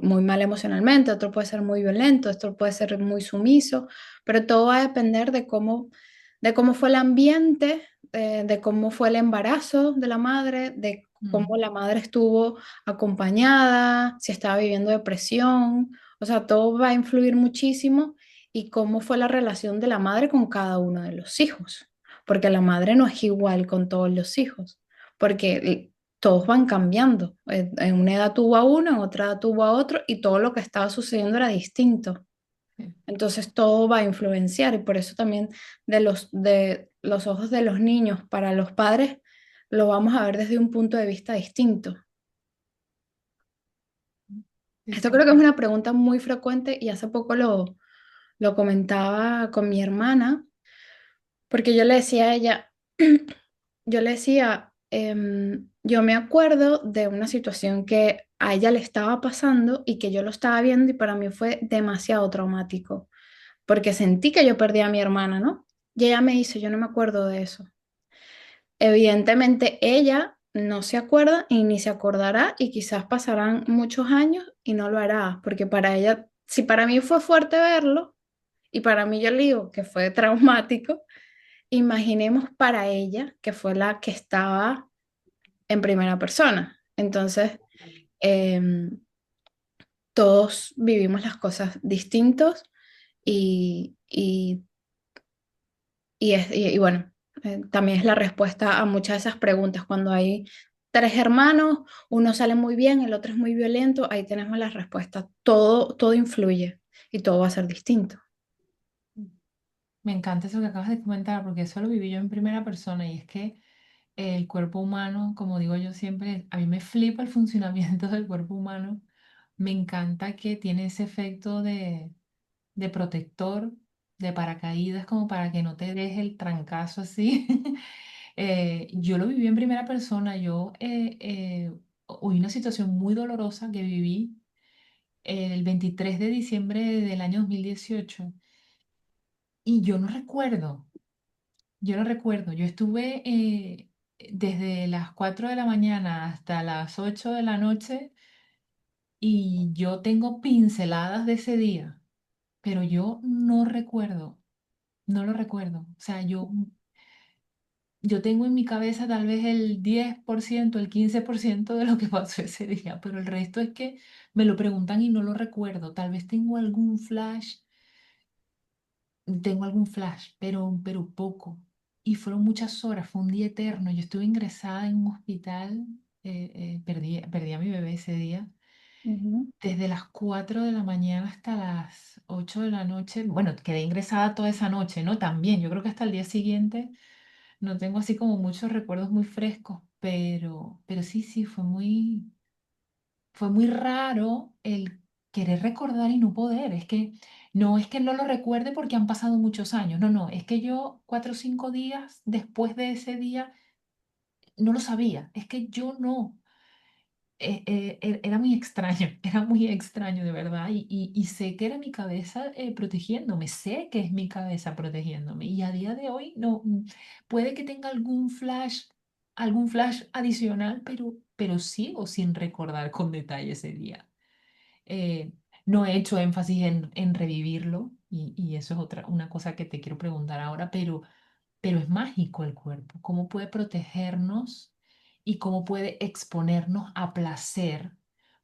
muy mal emocionalmente, otro puede ser muy violento, otro puede ser muy sumiso, pero todo va a depender de cómo fue el ambiente, de cómo fue el embarazo de la madre, de cómo mm, la madre estuvo acompañada, si estaba viviendo depresión, o sea, todo va a influir muchísimo y cómo fue la relación de la madre con cada uno de los hijos, porque la madre no es igual con todos los hijos porque todos van cambiando. En una edad tuvo a uno, en otra edad tuvo a otro, y todo lo que estaba sucediendo era distinto. sí, Entonces todo va a influenciar, y por eso también de los ojos de los niños para los padres lo vamos a ver desde un punto de vista distinto. sí, Esto sí. creo que es una pregunta muy frecuente y hace poco lo comentaba con mi hermana, porque yo le decía a ella, yo le decía, yo me acuerdo de una situación que a ella le estaba pasando y que yo lo estaba viendo y para mí fue demasiado traumático, porque sentí que yo perdí a mi hermana, ¿no? Y ella me dice, yo no me acuerdo de eso. Evidentemente ella no se acuerda y ni se acordará y quizás pasarán muchos años y no lo hará, porque para ella, si para mí fue fuerte verlo y para mí yo le digo que fue traumático, imaginemos para ella que fue la que estaba en primera persona. Entonces, em, todos vivimos las cosas distintos y, y bueno, también es la respuesta a muchas de esas preguntas. Cuando hay tres hermanos, uno sale muy bien, el otro es muy violento, ahí tenemos la respuesta. Todo influye y todo va a ser distinto. Me encanta eso que acabas de comentar porque eso lo viví yo en primera persona y es que el cuerpo humano, como digo yo siempre, a mí me flipa el funcionamiento del cuerpo humano. Me encanta que tiene ese efecto de protector, de paracaídas, como para que no te deje el trancazo así. Yo lo viví en primera persona. Yo hubo una situación muy dolorosa que viví el 23 de diciembre del año 2018 y yo no recuerdo. Yo lo recuerdo, yo estuve desde las 4 de la mañana hasta las 8 de la noche y yo tengo pinceladas de ese día, pero yo no recuerdo, no lo recuerdo. O sea, yo tengo en mi cabeza tal vez el 10%, el 15% de lo que pasó ese día, pero el resto es que me lo preguntan y no lo recuerdo. Tal vez tengo algún flash, pero poco. Y fueron muchas horas, fue un día eterno. Yo estuve ingresada en un hospital, perdí a mi bebé ese día, Ujú, desde las 4 de la mañana hasta las 8 de la noche. Bueno, quedé ingresada toda esa noche, ¿no? También, yo creo que hasta el día siguiente no tengo así como muchos recuerdos muy frescos, pero sí, sí, fue muy raro el querer recordar y no poder. Es que no lo recuerde porque han pasado muchos años. No, no, es que yo 4 o 5 días después de ese día no lo sabía. Es que yo no. Era muy extraño, era muy extraño de verdad. Y sé que era mi cabeza protegiéndome, sé que es mi cabeza protegiéndome. Y a día de hoy no, puede que tenga algún flash adicional, pero sigo sin recordar con detalle ese día. eh, no he hecho énfasis en revivirlo y eso es una cosa que te quiero preguntar ahora, pero es mágico el cuerpo, cómo puede protegernos y cómo puede exponernos a placer,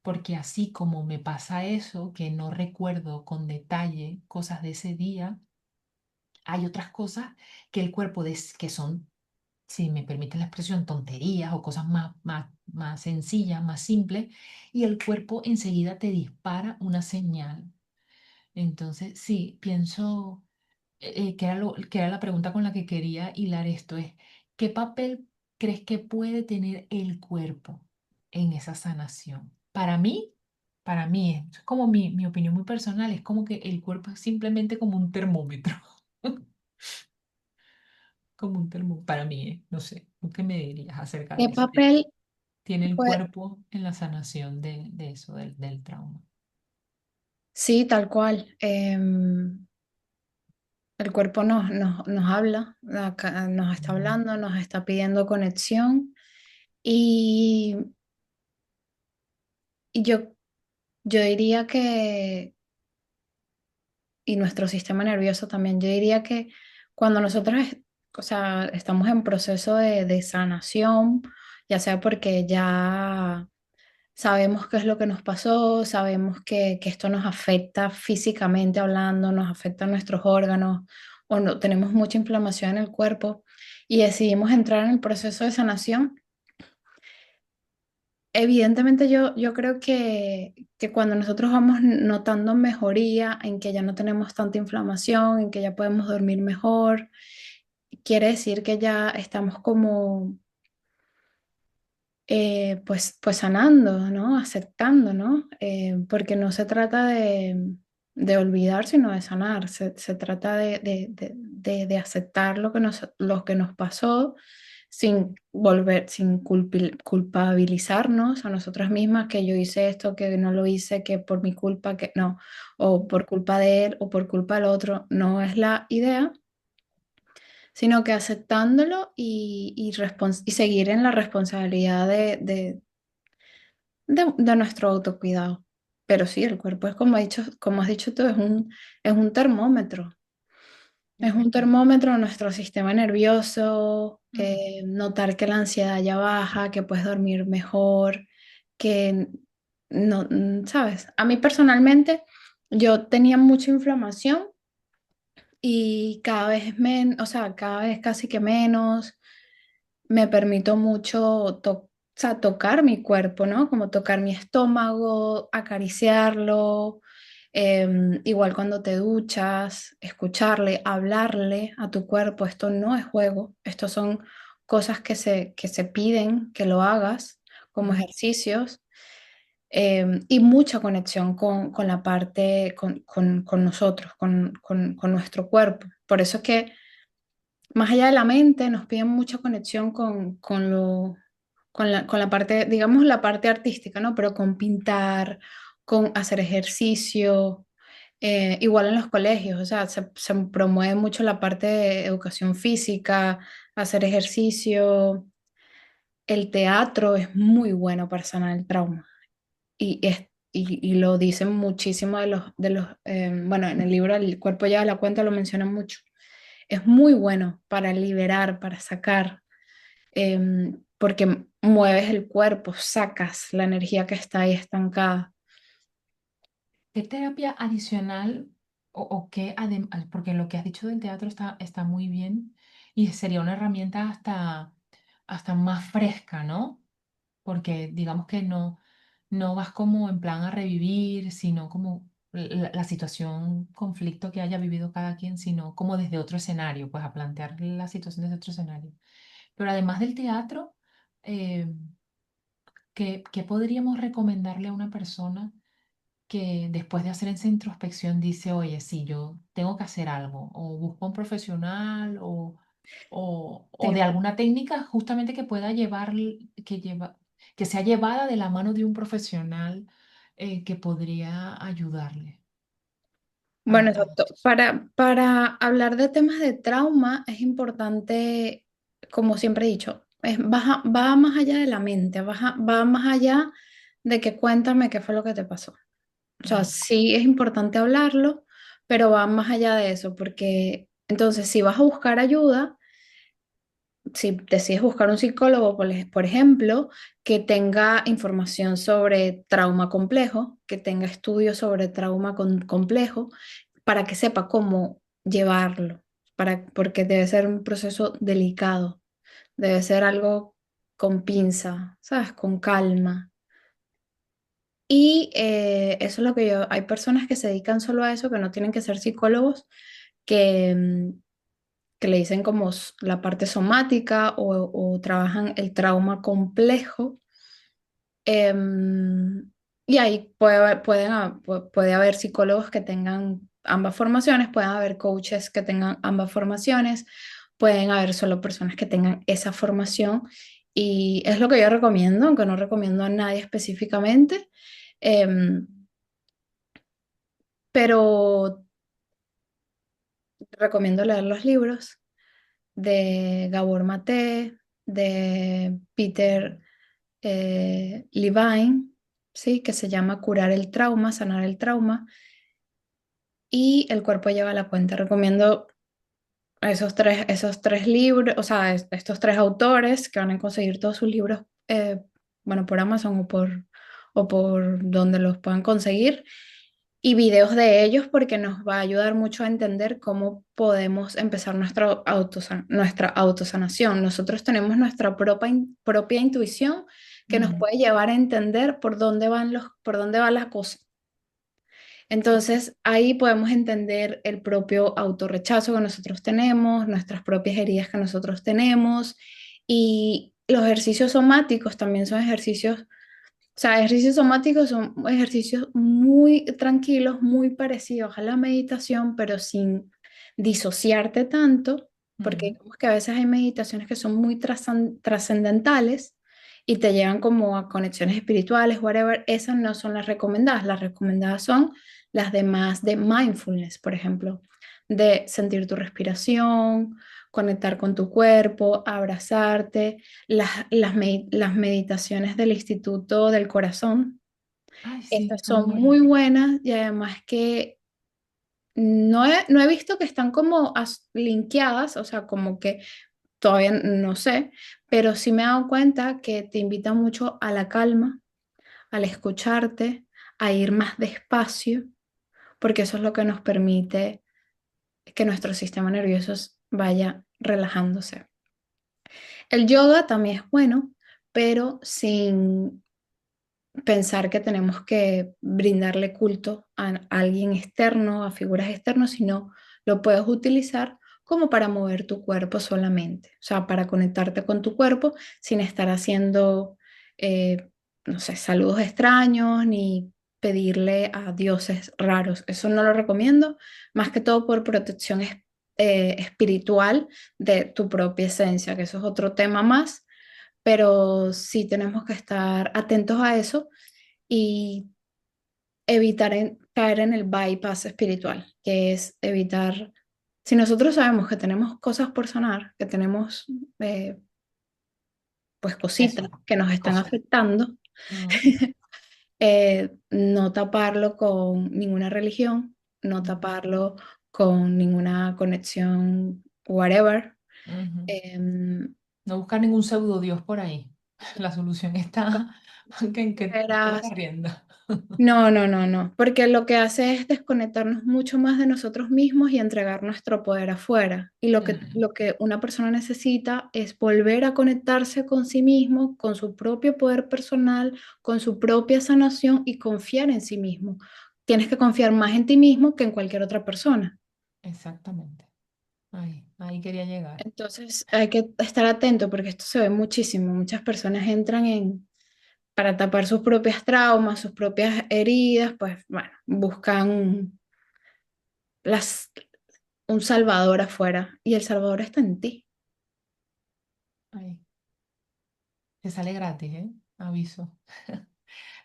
porque así como me pasa eso, que no recuerdo con detalle cosas de ese día, hay otras cosas que el cuerpo, que son, si me permite la expresión, tonterías o cosas más sencillas, más simples, y el cuerpo enseguida te dispara una señal. Entonces, sí, pienso que era la pregunta con la que quería hilar esto, es, ¿qué papel crees que puede tener el cuerpo en esa sanación? Para mí, es como mi opinión muy personal, es como que el cuerpo es simplemente como un termómetro, como un termómetro, para mí, no sé, ¿tú qué me dirías acerca ¿qué de eso? papel ¿Tiene el puede? cuerpo en la sanación de eso, del trauma? Sí, tal cual. El cuerpo nos habla, nos está Mm. hablando, nos está pidiendo conexión y, y yo diría que, y nuestro sistema nervioso también, yo diría que cuando nosotros, o sea, estamos en proceso de sanación, ya sea porque ya sabemos qué es lo que nos pasó, sabemos que esto nos afecta físicamente hablando, nos afecta a nuestros órganos o no, tenemos mucha inflamación en el cuerpo y decidimos entrar en el proceso de sanación. Evidentemente yo creo que cuando nosotros vamos notando mejoría, en que ya no tenemos tanta inflamación, en que ya podemos dormir mejor, quiere decir que ya estamos como pues sanando, ¿no? Aceptando, ¿no? Porque no se trata de olvidar, sino de sanar. Se trata de aceptar lo que nos pasó sin volver, sin culpabilizarnos a nosotras mismas, que yo hice esto, que no lo hice, que por mi culpa, que no, o por culpa de él, o por culpa del otro, no es la idea, sino que aceptándolo y seguir en la responsabilidad de nuestro autocuidado. Pero sí, el cuerpo es como has dicho tú, es un termómetro. Es un Ujú, termómetro de nuestro sistema nervioso, mm, notar que la ansiedad ya baja, que puedes dormir mejor, que no, ¿sabes? A mí personalmente, yo tenía mucha inflamación y cada vez menos, o sea, cada vez casi que menos. Me permito mucho o sea, tocar mi cuerpo, ¿no? Como tocar mi estómago, acariciarlo, igual cuando te duchas, escucharle, hablarle a tu cuerpo. Esto no es juego, esto son cosas que se piden que lo hagas como mm. ejercicios, y mucha conexión con la parte, con nosotros, con nuestro cuerpo. Por eso es que más allá de la mente, nos piden mucha conexión con la parte, digamos, la parte artística, ¿no? Pero con pintar, con hacer ejercicio, igual en los colegios, o sea, se promueve mucho la parte de educación física, hacer ejercicio. El teatro es muy bueno para sanar el trauma y lo dicen muchísimo bueno, en el libro El cuerpo lleva la cuenta lo mencionan mucho. Es muy bueno para liberar, para sacar, porque mueves el cuerpo, sacas la energía que está ahí estancada. ¿Qué terapia adicional o qué, porque lo que has dicho del teatro está muy bien y sería una herramienta hasta más fresca, ¿no? Porque digamos que no vas como en plan a revivir, sino como la situación, conflicto que haya vivido cada quien, sino como desde otro escenario, pues a plantear la situación desde otro escenario. Pero además del teatro, eh, ¿qué podríamos recomendarle a una persona que después de hacer esa introspección dice, oye, sí, yo tengo que hacer algo, o busco un profesional, o de Te- alguna técnica justamente que pueda que sea llevada de la mano de un profesional que podría ayudarle Bueno, a exacto. Para hablar de temas de trauma es importante, como siempre he dicho, va más allá de la mente, va más allá de que cuéntame qué fue lo que te pasó. O sea, Mm, sí es importante hablarlo, pero va más allá de eso, porque entonces si vas a buscar ayuda, si decides buscar un psicólogo, por ejemplo, que tenga información sobre trauma complejo, que tenga estudios sobre trauma complejo, para que sepa cómo llevarlo, porque debe ser un proceso delicado, debe ser algo con pinza, ¿sabes? Con calma. Y eso es lo que hay personas que se dedican solo a eso, que no tienen que ser psicólogos, que, que le dicen como la parte somática o trabajan el trauma complejo. Y ahí puede haber psicólogos que tengan ambas formaciones, pueden haber coaches que tengan ambas formaciones, pueden haber solo personas que tengan esa formación. Y es lo que yo recomiendo, aunque no recomiendo a nadie específicamente. Em, pero recomiendo leer los libros de Gabor Maté, de Peter Levine, ¿sí? Que se llama Curar el trauma, sanar el trauma, y El cuerpo lleva la cuenta. Recomiendo esos tres libros, o sea, estos tres autores que van a conseguir todos sus libros, bueno, por Amazon o por donde los puedan conseguir, y videos de ellos porque nos va a ayudar mucho a entender cómo podemos empezar nuestra autosanación. Nosotros tenemos nuestra propia intuición que nos mm, puede llevar a entender por dónde van las cosas. Entonces, ahí podemos entender el propio autorrechazo que nosotros tenemos, nuestras propias heridas que nosotros tenemos, y los ejercicios somáticos también son ejercicios, o sea, ejercicios somáticos son ejercicios muy tranquilos, muy parecidos a la meditación, pero sin disociarte tanto, porque mm. digamos que a veces hay meditaciones que son muy trascendentales y te llevan como a conexiones espirituales, whatever. Esas no son las recomendadas son las demás de mindfulness, por ejemplo, de sentir tu respiración, conectar con tu cuerpo, abrazarte, las meditaciones del Instituto del Corazón. Ay, sí, Estas son son buenas. muy buenas y además que no he visto que están como linkeadas, o sea, como que todavía no sé, pero sí me he dado cuenta que te invita mucho a la calma, al escucharte, a ir más despacio, porque eso es lo que nos permite que nuestro sistema nervioso vaya relajándose. El yoga también es bueno, pero sin pensar que tenemos que brindarle culto a alguien externo, a figuras externas, sino lo puedes utilizar como para mover tu cuerpo solamente, o sea, para conectarte con tu cuerpo sin estar haciendo, no sé, saludos extraños ni pedirle a dioses raros. Eso no lo recomiendo, más que todo por protección espiritual de tu propia esencia, que eso es otro tema más, pero sí tenemos que estar atentos a eso y evitar caer en el bypass espiritual, que es evitar, si nosotros sabemos que tenemos cosas por sanar, que tenemos pues Eso, cositas que nos están cosas. afectando, Ujú, no taparlo con ninguna religión, no ujú, taparlo con ninguna conexión, whatever. ujú. em, No buscar ningún pseudo Dios por ahí. La solución está en que tomes la Verás. rienda. No, no, no, no, porque lo que hace es desconectarnos mucho más de nosotros mismos y entregar nuestro poder afuera. Y Mm, lo que una persona necesita es volver a conectarse con sí mismo, con su propio poder personal, con su propia sanación y confiar en sí mismo. Tienes que confiar más en ti mismo que en cualquier otra persona. exactamente. Ahí quería llegar. Entonces hay que estar atento porque esto se ve muchísimo. Muchas personas entran para tapar sus propias traumas, sus propias heridas, pues bueno, buscan las, un salvador afuera y el salvador está en ti. Ahí. Te sale gratis, ¿eh? Aviso.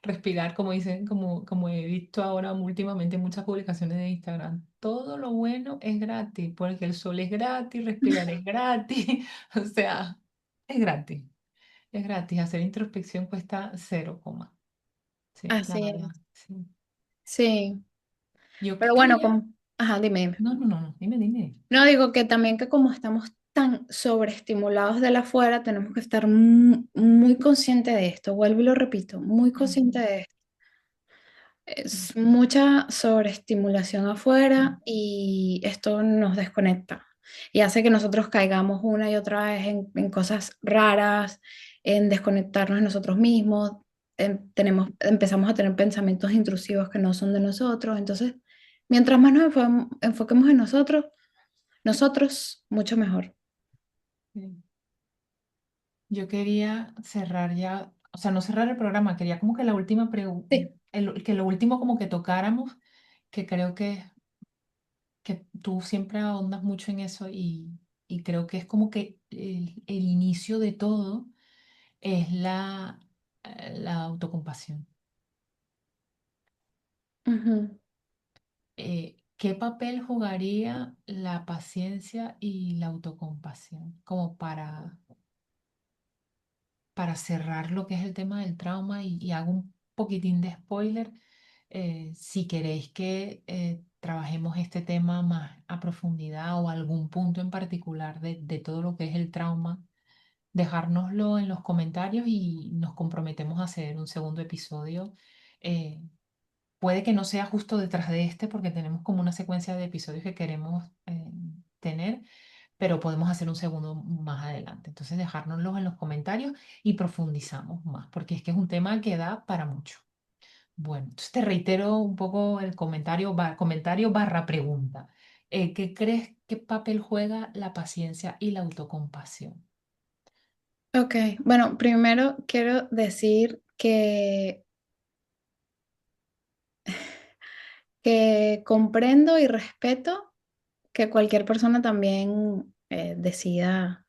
Respirar, como dicen, como he visto ahora últimamente en muchas publicaciones de Instagram. Todo lo bueno es gratis, porque el sol es gratis, respirar es gratis. O sea, es gratis. Es gratis. Hacer introspección cuesta cero coma. Sí, la Así verdad. es. Sí. Sí, Yo pero que bueno, quería. como, ajá, dime, dime. No, no, no, no. Dime, dime. No digo que también que como estamos tan sobreestimulados de la afuera, tenemos que estar muy conscientes de esto. Vuelvo y lo repito, muy consciente Ujú, de esto. Es ujú, mucha sobreestimulación afuera y esto nos desconecta y hace que nosotros caigamos una y otra vez en cosas raras, en desconectarnos de nosotros mismos, empezamos a tener pensamientos intrusivos que no son de nosotros. Entonces, mientras más nos enfoquemos en nosotros, mucho mejor. sí. Yo quería cerrar ya, o sea, no cerrar el programa, quería como que la última Sí. que lo último como que tocáramos, que creo que tú siempre ahondas mucho en eso y creo que es como que el inicio de todo es la autocompasión. Ujú, ¿Qué papel jugaría la paciencia y la autocompasión como para cerrar lo que es el tema del trauma y hago un poquitín de spoiler? Si queréis que trabajemos este tema más a profundidad o algún punto en particular de todo lo que es el trauma, dejárnoslo en los comentarios y nos comprometemos a hacer un segundo episodio. Eh, Puede que no sea justo detrás de este porque tenemos como una secuencia de episodios que queremos tener, pero podemos hacer un segundo más adelante. Entonces, dejárnoslos en los comentarios y profundizamos más, porque es que es un tema que da para mucho. Bueno, entonces te reitero un poco el comentario, comentario barra pregunta. ¿Qué crees qué papel juega la paciencia y la autocompasión? ok, bueno, primero quiero decir que comprendo y respeto que cualquier persona también decida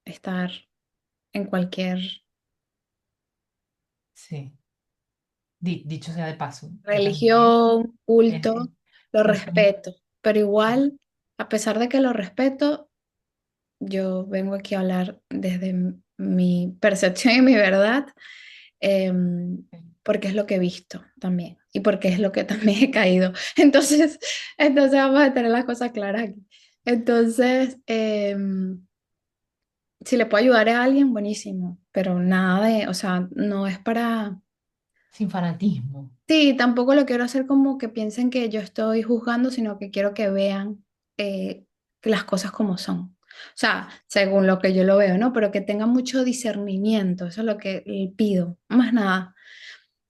estar en cualquier Sí, dicho sea de paso, yo también. religión, eh, culto, eh, lo eso, respeto, pero igual, a pesar de que lo respeto, yo vengo aquí a hablar desde mi percepción y mi verdad, porque es lo que he visto también. y porque es lo que también he caído. Entonces, entonces vamos a tener las cosas claras aquí. Entonces, si le puedo ayudar a alguien, buenísimo, pero nada de, o sea, no es para... sin fanatismo. Sí, tampoco lo quiero hacer como que piensen que yo estoy juzgando, sino que quiero que vean eh, las cosas como son. O sea, según lo que yo lo veo, ¿no? Pero que tengan mucho discernimiento, eso es lo que le pido, más nada.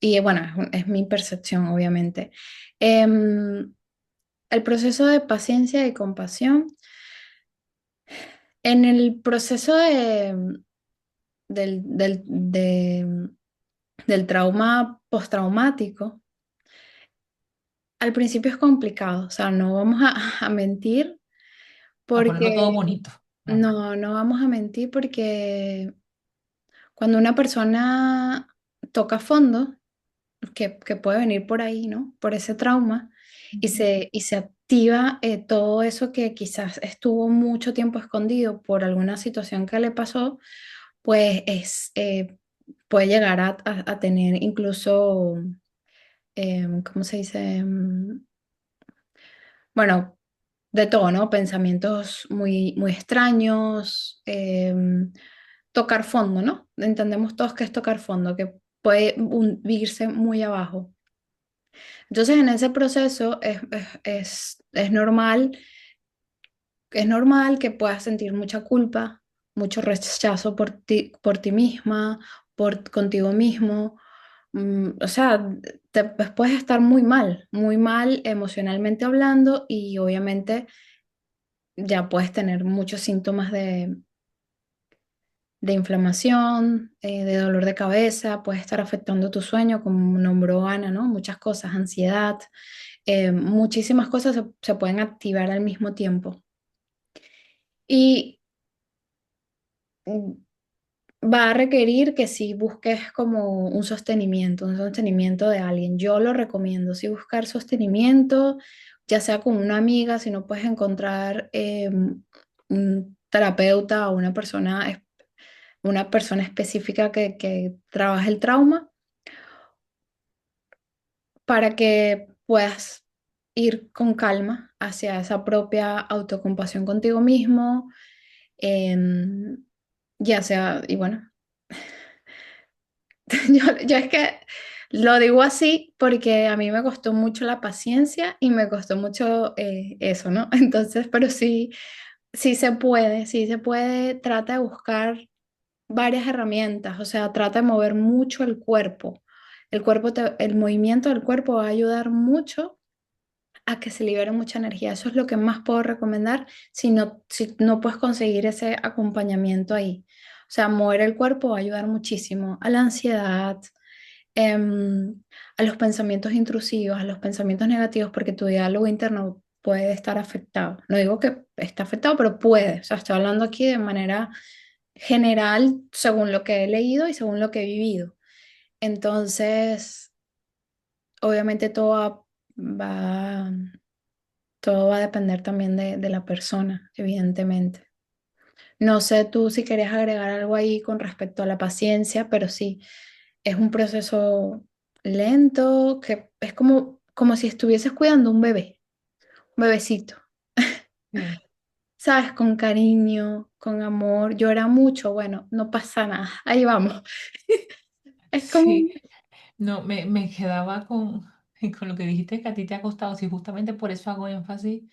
Y bueno, es mi percepción, obviamente. Em, el proceso de paciencia y compasión. En el proceso del trauma postraumático, al principio es complicado, o sea, no vamos a mentir A ponerlo todo porque bonito. No. no vamos a mentir porque cuando una persona toca fondo, que puede venir por ahí, ¿no? Por ese trauma, Ujú. y se activa todo eso que quizás estuvo mucho tiempo escondido por alguna situación que le pasó, pues puede llegar a tener incluso, ¿cómo se dice? Bueno, de todo, ¿no? Pensamientos muy extraños, tocar fondo, ¿no? Entendemos todos que es tocar fondo, que puede irse muy abajo. Entonces, en ese proceso es normal que puedas sentir mucha culpa, mucho rechazo por ti misma, contigo mismo. O sea, pues puedes estar muy mal emocionalmente hablando y obviamente ya puedes tener muchos síntomas de inflamación, de dolor de cabeza, puede estar afectando tu sueño, como nombró Ana, ¿no? Muchas cosas, ansiedad, muchísimas cosas se pueden activar al mismo tiempo. Y mm, va a requerir que si busques como un sostenimiento de alguien. Yo lo recomiendo, si buscar sostenimiento, ya sea con una amiga, si no puedes encontrar un terapeuta o una persona específica que trabaje el trauma para que puedas ir con calma hacia esa propia autocompasión contigo mismo, em, ya sea, y bueno, yo es que lo digo así porque a mí me costó mucho la paciencia y me costó mucho eso, ¿no? Entonces, pero sí, sí se puede, trata de buscar varias herramientas, o sea, trata de mover mucho el cuerpo. El movimiento del cuerpo va a ayudar mucho a que se libere mucha energía. Eso es lo que más puedo recomendar si no puedes conseguir ese acompañamiento ahí. O sea, mover el cuerpo va a ayudar muchísimo a la ansiedad, a los pensamientos intrusivos, a los pensamientos negativos, porque tu diálogo interno puede estar afectado. No digo que está afectado, pero puede. O sea, estoy hablando aquí de manera general, según lo que he leído y según lo que he vivido. Entonces, obviamente va, todo va a depender también de la persona, evidentemente. No sé tú si querías agregar algo ahí con respecto a la paciencia, pero sí, es un proceso lento, que es como si estuvieses cuidando un bebecito, Sí. ¿sabes? Con cariño, con amor, llora mucho, bueno, no pasa nada, ahí vamos. Es como, Sí. No, me quedaba con lo que dijiste que a ti te ha costado. Sí, justamente por eso hago énfasis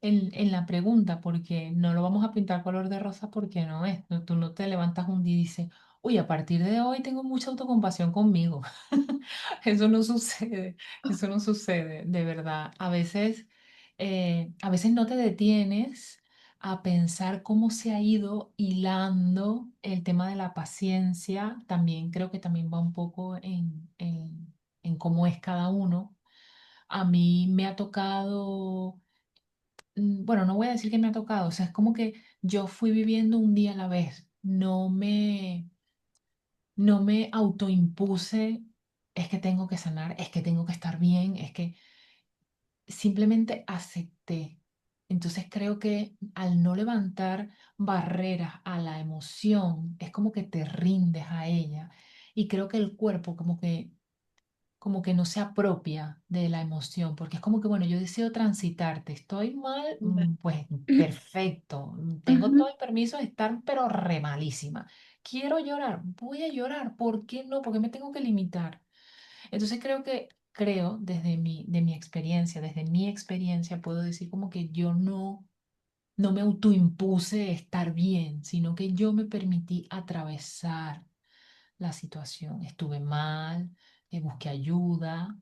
en la pregunta, porque no lo vamos a pintar color de rosa porque no es. Tú no te levantas un día y dices, uy, a partir de hoy tengo mucha autocompasión conmigo. Eso no sucede, eso no sucede, de verdad. A veces no te detienes a pensar cómo se ha ido hilando el tema de la paciencia. También creo que también va un poco en cómo es cada uno. A mí me ha tocado, bueno, no voy a decir que me ha tocado, o sea, es como que yo fui viviendo un día a la vez. No me autoimpuse, es que tengo que sanar, es que tengo que estar bien, es que simplemente acepté. Entonces creo que al no levantar barreras a la emoción, es como que te rindes a ella. Y creo que el cuerpo como que no se apropia de la emoción, porque es como que, bueno, yo deseo transitarte, estoy mal, pues perfecto, tengo todo Ujú. el permiso de estar, pero re malísima. Quiero llorar, voy a llorar, ¿por qué no? ¿Por qué me tengo que limitar? Entonces creo desde mi experiencia, puedo decir como que yo no me autoimpuse estar bien, sino que yo me permití atravesar la situación. Estuve mal, busqué ayuda,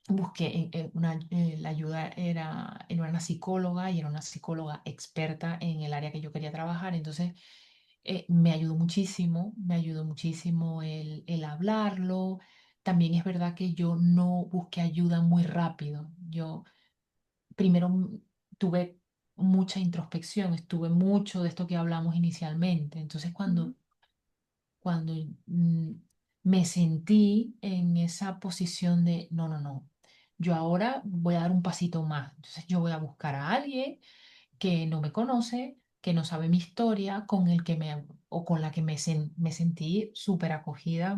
busqué la ayuda era una psicóloga y era una psicóloga experta en el área que yo quería trabajar. Entonces, me ayudó muchísimo el hablarlo. También es verdad que yo no busqué ayuda muy rápido. Yo primero tuve mucha introspección, estuve mucho de esto que hablamos inicialmente. Entonces, cuando mm, me sentí en esa posición de, no, no, no, yo ahora voy a dar un pasito más. Entonces, yo voy a buscar a alguien que no me conoce, que no sabe mi historia, con el que o con la que me sentí súper acogida.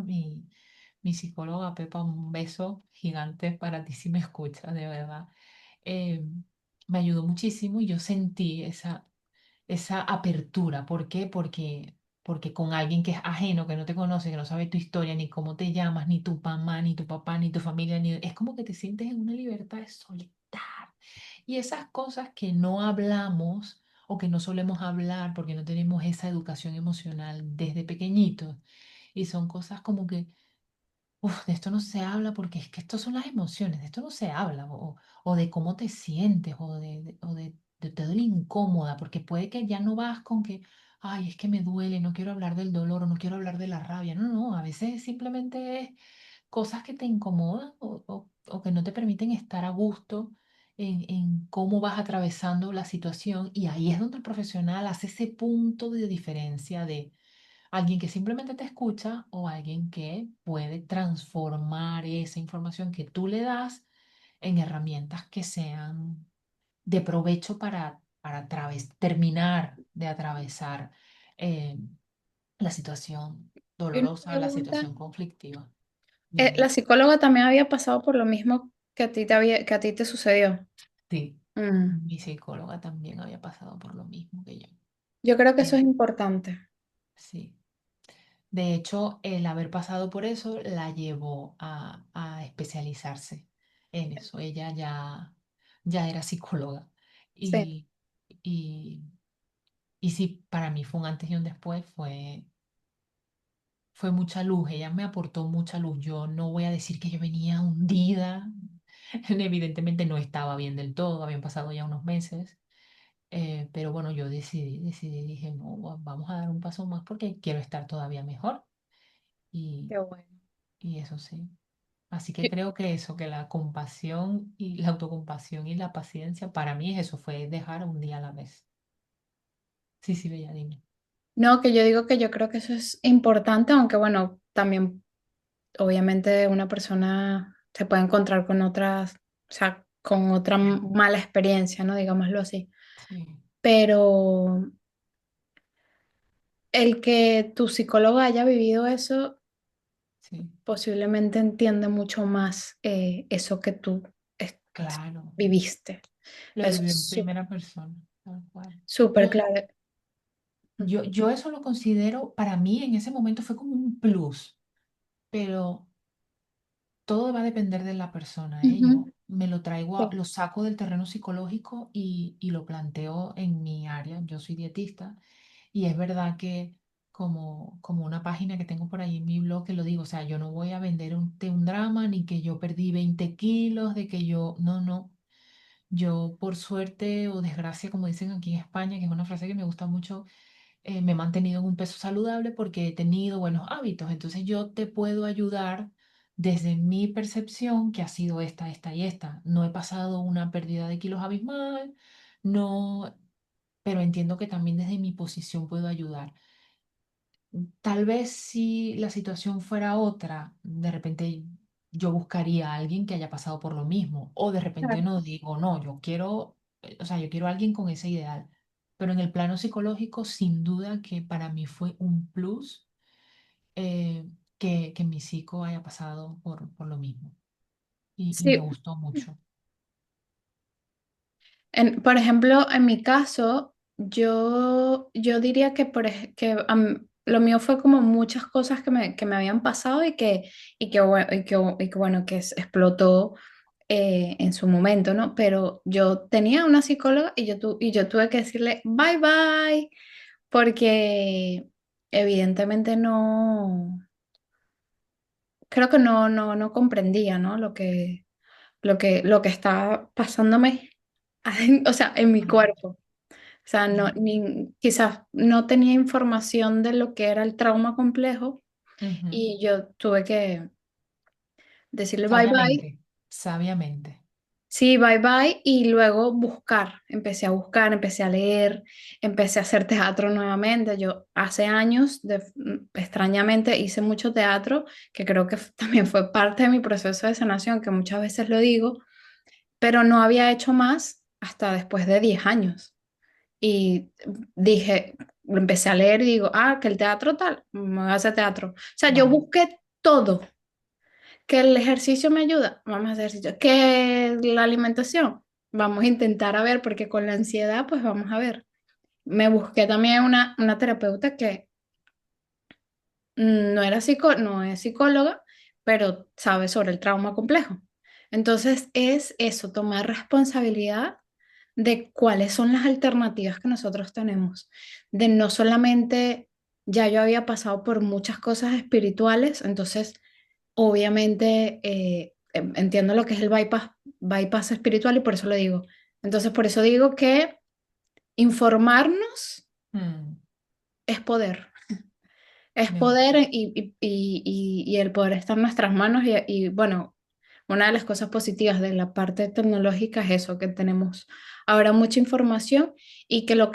Mi psicóloga Pepa, un beso gigante para ti si me escuchas, de verdad. Eh, Me ayudó muchísimo y yo sentí esa apertura. ¿Por qué? Porque con alguien que es ajeno, que no te conoce, que no sabe tu historia, ni cómo te llamas, ni tu mamá, ni tu papá, ni tu familia, es como que te sientes en una libertad de soltar. Y esas cosas que no hablamos o que no solemos hablar porque no tenemos esa educación emocional desde pequeñitos. Y son cosas como que, uf, de esto no se habla porque es que esto son las emociones, de esto no se habla. O de cómo te sientes, o de te duele incómoda, porque puede que ya no vas con que, ay, es que me duele, no quiero hablar del dolor o no quiero hablar de la rabia. No, no, a veces simplemente es cosas que te incomodan o que no te permiten estar a gusto en cómo vas atravesando la situación. Y ahí es donde el profesional hace ese punto de diferencia de alguien que simplemente te escucha o alguien que puede transformar esa información que tú le das en herramientas que sean de provecho para terminar de atravesar eh, la situación Y una dolorosa, la pregunta, situación conflictiva. Dime. la psicóloga también había pasado por lo mismo que a ti que a ti te sucedió. Sí, Mm. mi psicóloga también había pasado por lo mismo que yo. Yo creo que eso es Eh, importante. sí. De hecho, el haber pasado por eso la llevó a especializarse en eso. Ella ya era psicóloga. Sí, Y, y, y sí, para mí fue un antes y un después, fue mucha luz. Ella me aportó mucha luz. Yo no voy a decir que yo venía hundida. Evidentemente no estaba bien del todo, habían pasado ya unos meses. Pero bueno, yo dije, no, vamos a dar un paso más porque quiero estar todavía mejor. Y, qué bueno. y eso sí. Así que Yo- creo que eso, que la compasión y la autocompasión y la paciencia, para mí eso fue dejar un día a la vez. Sí, sí, Bella, dime. No, que yo digo que yo creo que eso es importante, aunque bueno, también obviamente una persona se puede encontrar con otras, o sea, con otra mala experiencia, ¿no? Digámoslo así. Sí, Pero el que tu psicólogo haya vivido eso, sí, posiblemente entiende mucho más eso que tú es- claro. viviste. Lo Eso viví es en primera persona, tal cual. súper Yo, claro. yo eso lo considero, para mí en ese momento fue como un plus, pero todo va a depender de la persona, ¿eh? Ujú. Yo me lo traigo, Sí, lo saco del terreno psicológico y lo planteo en mi área. Yo soy dietista y es verdad que como una página que tengo por ahí en mi blog que lo digo, o sea, yo no voy a vender un drama ni que yo perdí 20 kilos, de que yo, no, no. Yo por suerte o desgracia, como dicen aquí en España, que es una frase que me gusta mucho, me he mantenido en un peso saludable porque he tenido buenos hábitos. Entonces yo te puedo ayudar desde mi percepción, que ha sido esta y esta. No he pasado una pérdida de kilos abismal, no, pero entiendo que también desde mi posición puedo ayudar. Tal vez si la situación fuera otra, de repente yo buscaría a alguien que haya pasado por lo mismo, o de repente claro. no digo, no, o sea, yo quiero a alguien con ese ideal. Pero en el plano psicológico, sin duda que para mí fue un plus que mi psico haya pasado por lo mismo y me Sí, gustó mucho. por ejemplo, en mi caso, yo diría que, lo mío fue como muchas cosas que me habían pasado y que bueno, explotó en su momento, ¿no? Pero yo tenía una psicóloga y yo tuve que decirle bye bye, porque evidentemente no, creo que no comprendía, ¿no? Lo que estaba pasándome, o sea, en mi Ujú, cuerpo. O sea, no, ujú, quizás no tenía información de lo que era el trauma complejo ujú. y yo tuve que decirle bye bye. Sabiamente, sabiamente. Sí, bye bye y luego buscar, empecé a leer, empecé a hacer teatro nuevamente. Yo hace años, extrañamente, hice mucho teatro, que creo que también fue parte de mi proceso de sanación, que muchas veces lo digo, pero no había hecho más hasta después de 10 años. Y dije, empecé a leer y digo, ah, que el teatro tal, me voy a hacer teatro. O sea, yo Vale. busqué todo. Que el ejercicio me ayuda, vamos a hacer ejercicio. Que la alimentación, vamos a intentar a ver, porque con la ansiedad, pues vamos a ver. Me busqué también una terapeuta que no es psicóloga, pero sabe sobre el trauma complejo. Entonces es eso, tomar responsabilidad de cuáles son las alternativas que nosotros tenemos, de no solamente, ya yo había pasado por muchas cosas espirituales, entonces obviamente entiendo lo que es el bypass espiritual y por eso lo digo. Entonces por eso digo que informarnos Mm, es poder. Es me gusta. poder y el poder está en nuestras manos bueno, una de las cosas positivas de la parte tecnológica es eso, que tenemos ahora mucha información y que lo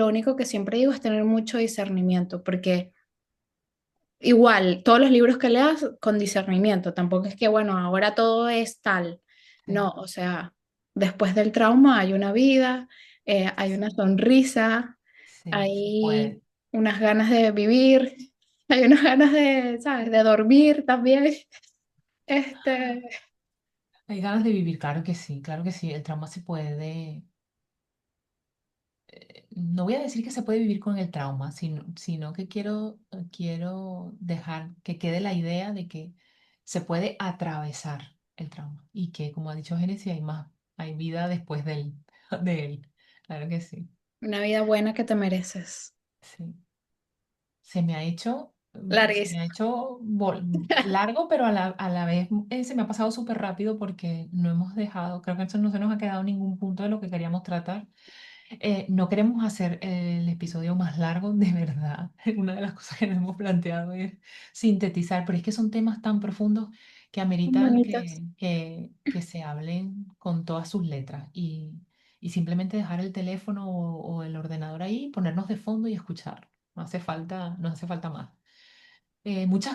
único que siempre digo es tener mucho discernimiento, porque igual, todos los libros que leas con discernimiento, tampoco es que, bueno, ahora todo es tal, Sí, no, o sea, después del trauma hay una vida, hay una sí, sonrisa, sí, se hay puede. unas ganas de vivir, hay unas ganas de, ¿sabes?, de dormir también. Este, Hay ganas de vivir, claro que sí, claro que sí. El trauma se puede, no voy a decir que se puede vivir con el trauma, sino que quiero dejar que quede la idea de que se puede atravesar el trauma y que, como ha dicho Génesis, hay más, hay vida después de él. Claro que sí, una vida buena que te mereces. sí. Se me ha Larguísimo. hecho largo, pero a la vez se me ha pasado súper rápido porque no hemos dejado, creo que eso no se nos ha quedado ningún punto de lo que queríamos tratar. No queremos hacer el episodio más largo, de verdad. Una de las cosas que nos hemos planteado es sintetizar, pero es que son temas tan profundos que ameritan Bonitas. que se hablen con todas sus letras y simplemente dejar el teléfono o el ordenador ahí, ponernos de fondo y escuchar. No hace falta, no hace falta más. Muchas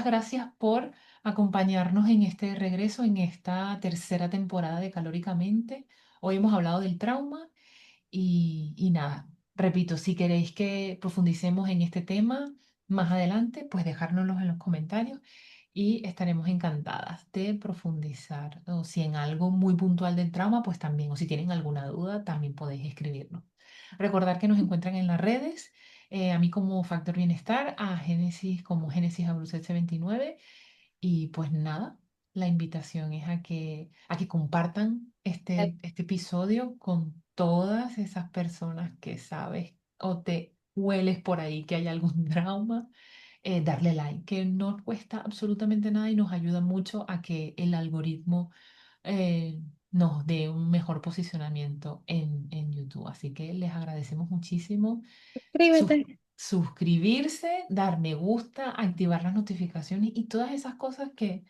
gracias por acompañarnos en este regreso, en esta tercera temporada de Calóricamente. Hoy hemos hablado del trauma y nada, repito, si queréis que profundicemos en este tema más adelante, pues dejárnoslo en los comentarios y estaremos encantadas de profundizar. O si en algo muy puntual del trauma, pues también, o si tienen alguna duda, también podéis escribirnos. Recordar que nos encuentran en las redes, a mí como Factor Bienestar, a Génesis como Génesis Abrucetse 29 y pues nada, la invitación es a que compartan este episodio con todas esas personas que sabes o te hueles por ahí que hay algún trauma. Darle like, que no cuesta absolutamente nada y nos ayuda mucho a que el algoritmo nos dé un mejor posicionamiento en YouTube. Así que les agradecemos muchísimo sus- Suscríbete. suscribirse, dar me gusta, activar las notificaciones y todas esas cosas que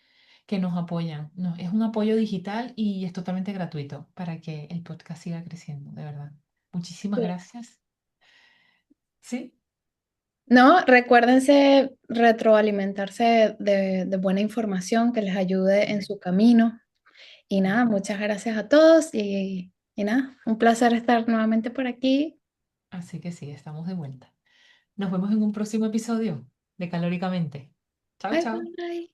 nos apoyan. Es un apoyo digital y es totalmente gratuito para que el podcast siga creciendo, de verdad. Muchísimas Sí. gracias. ¿Sí? No, recuérdense retroalimentarse de buena información que les ayude en Sí. su camino. Y Sí. nada, muchas gracias a todos y nada, un placer estar nuevamente por aquí. Así que sí, estamos de vuelta. Nos vemos en un próximo episodio de Calóricamente. Chao, Bye chao. bye.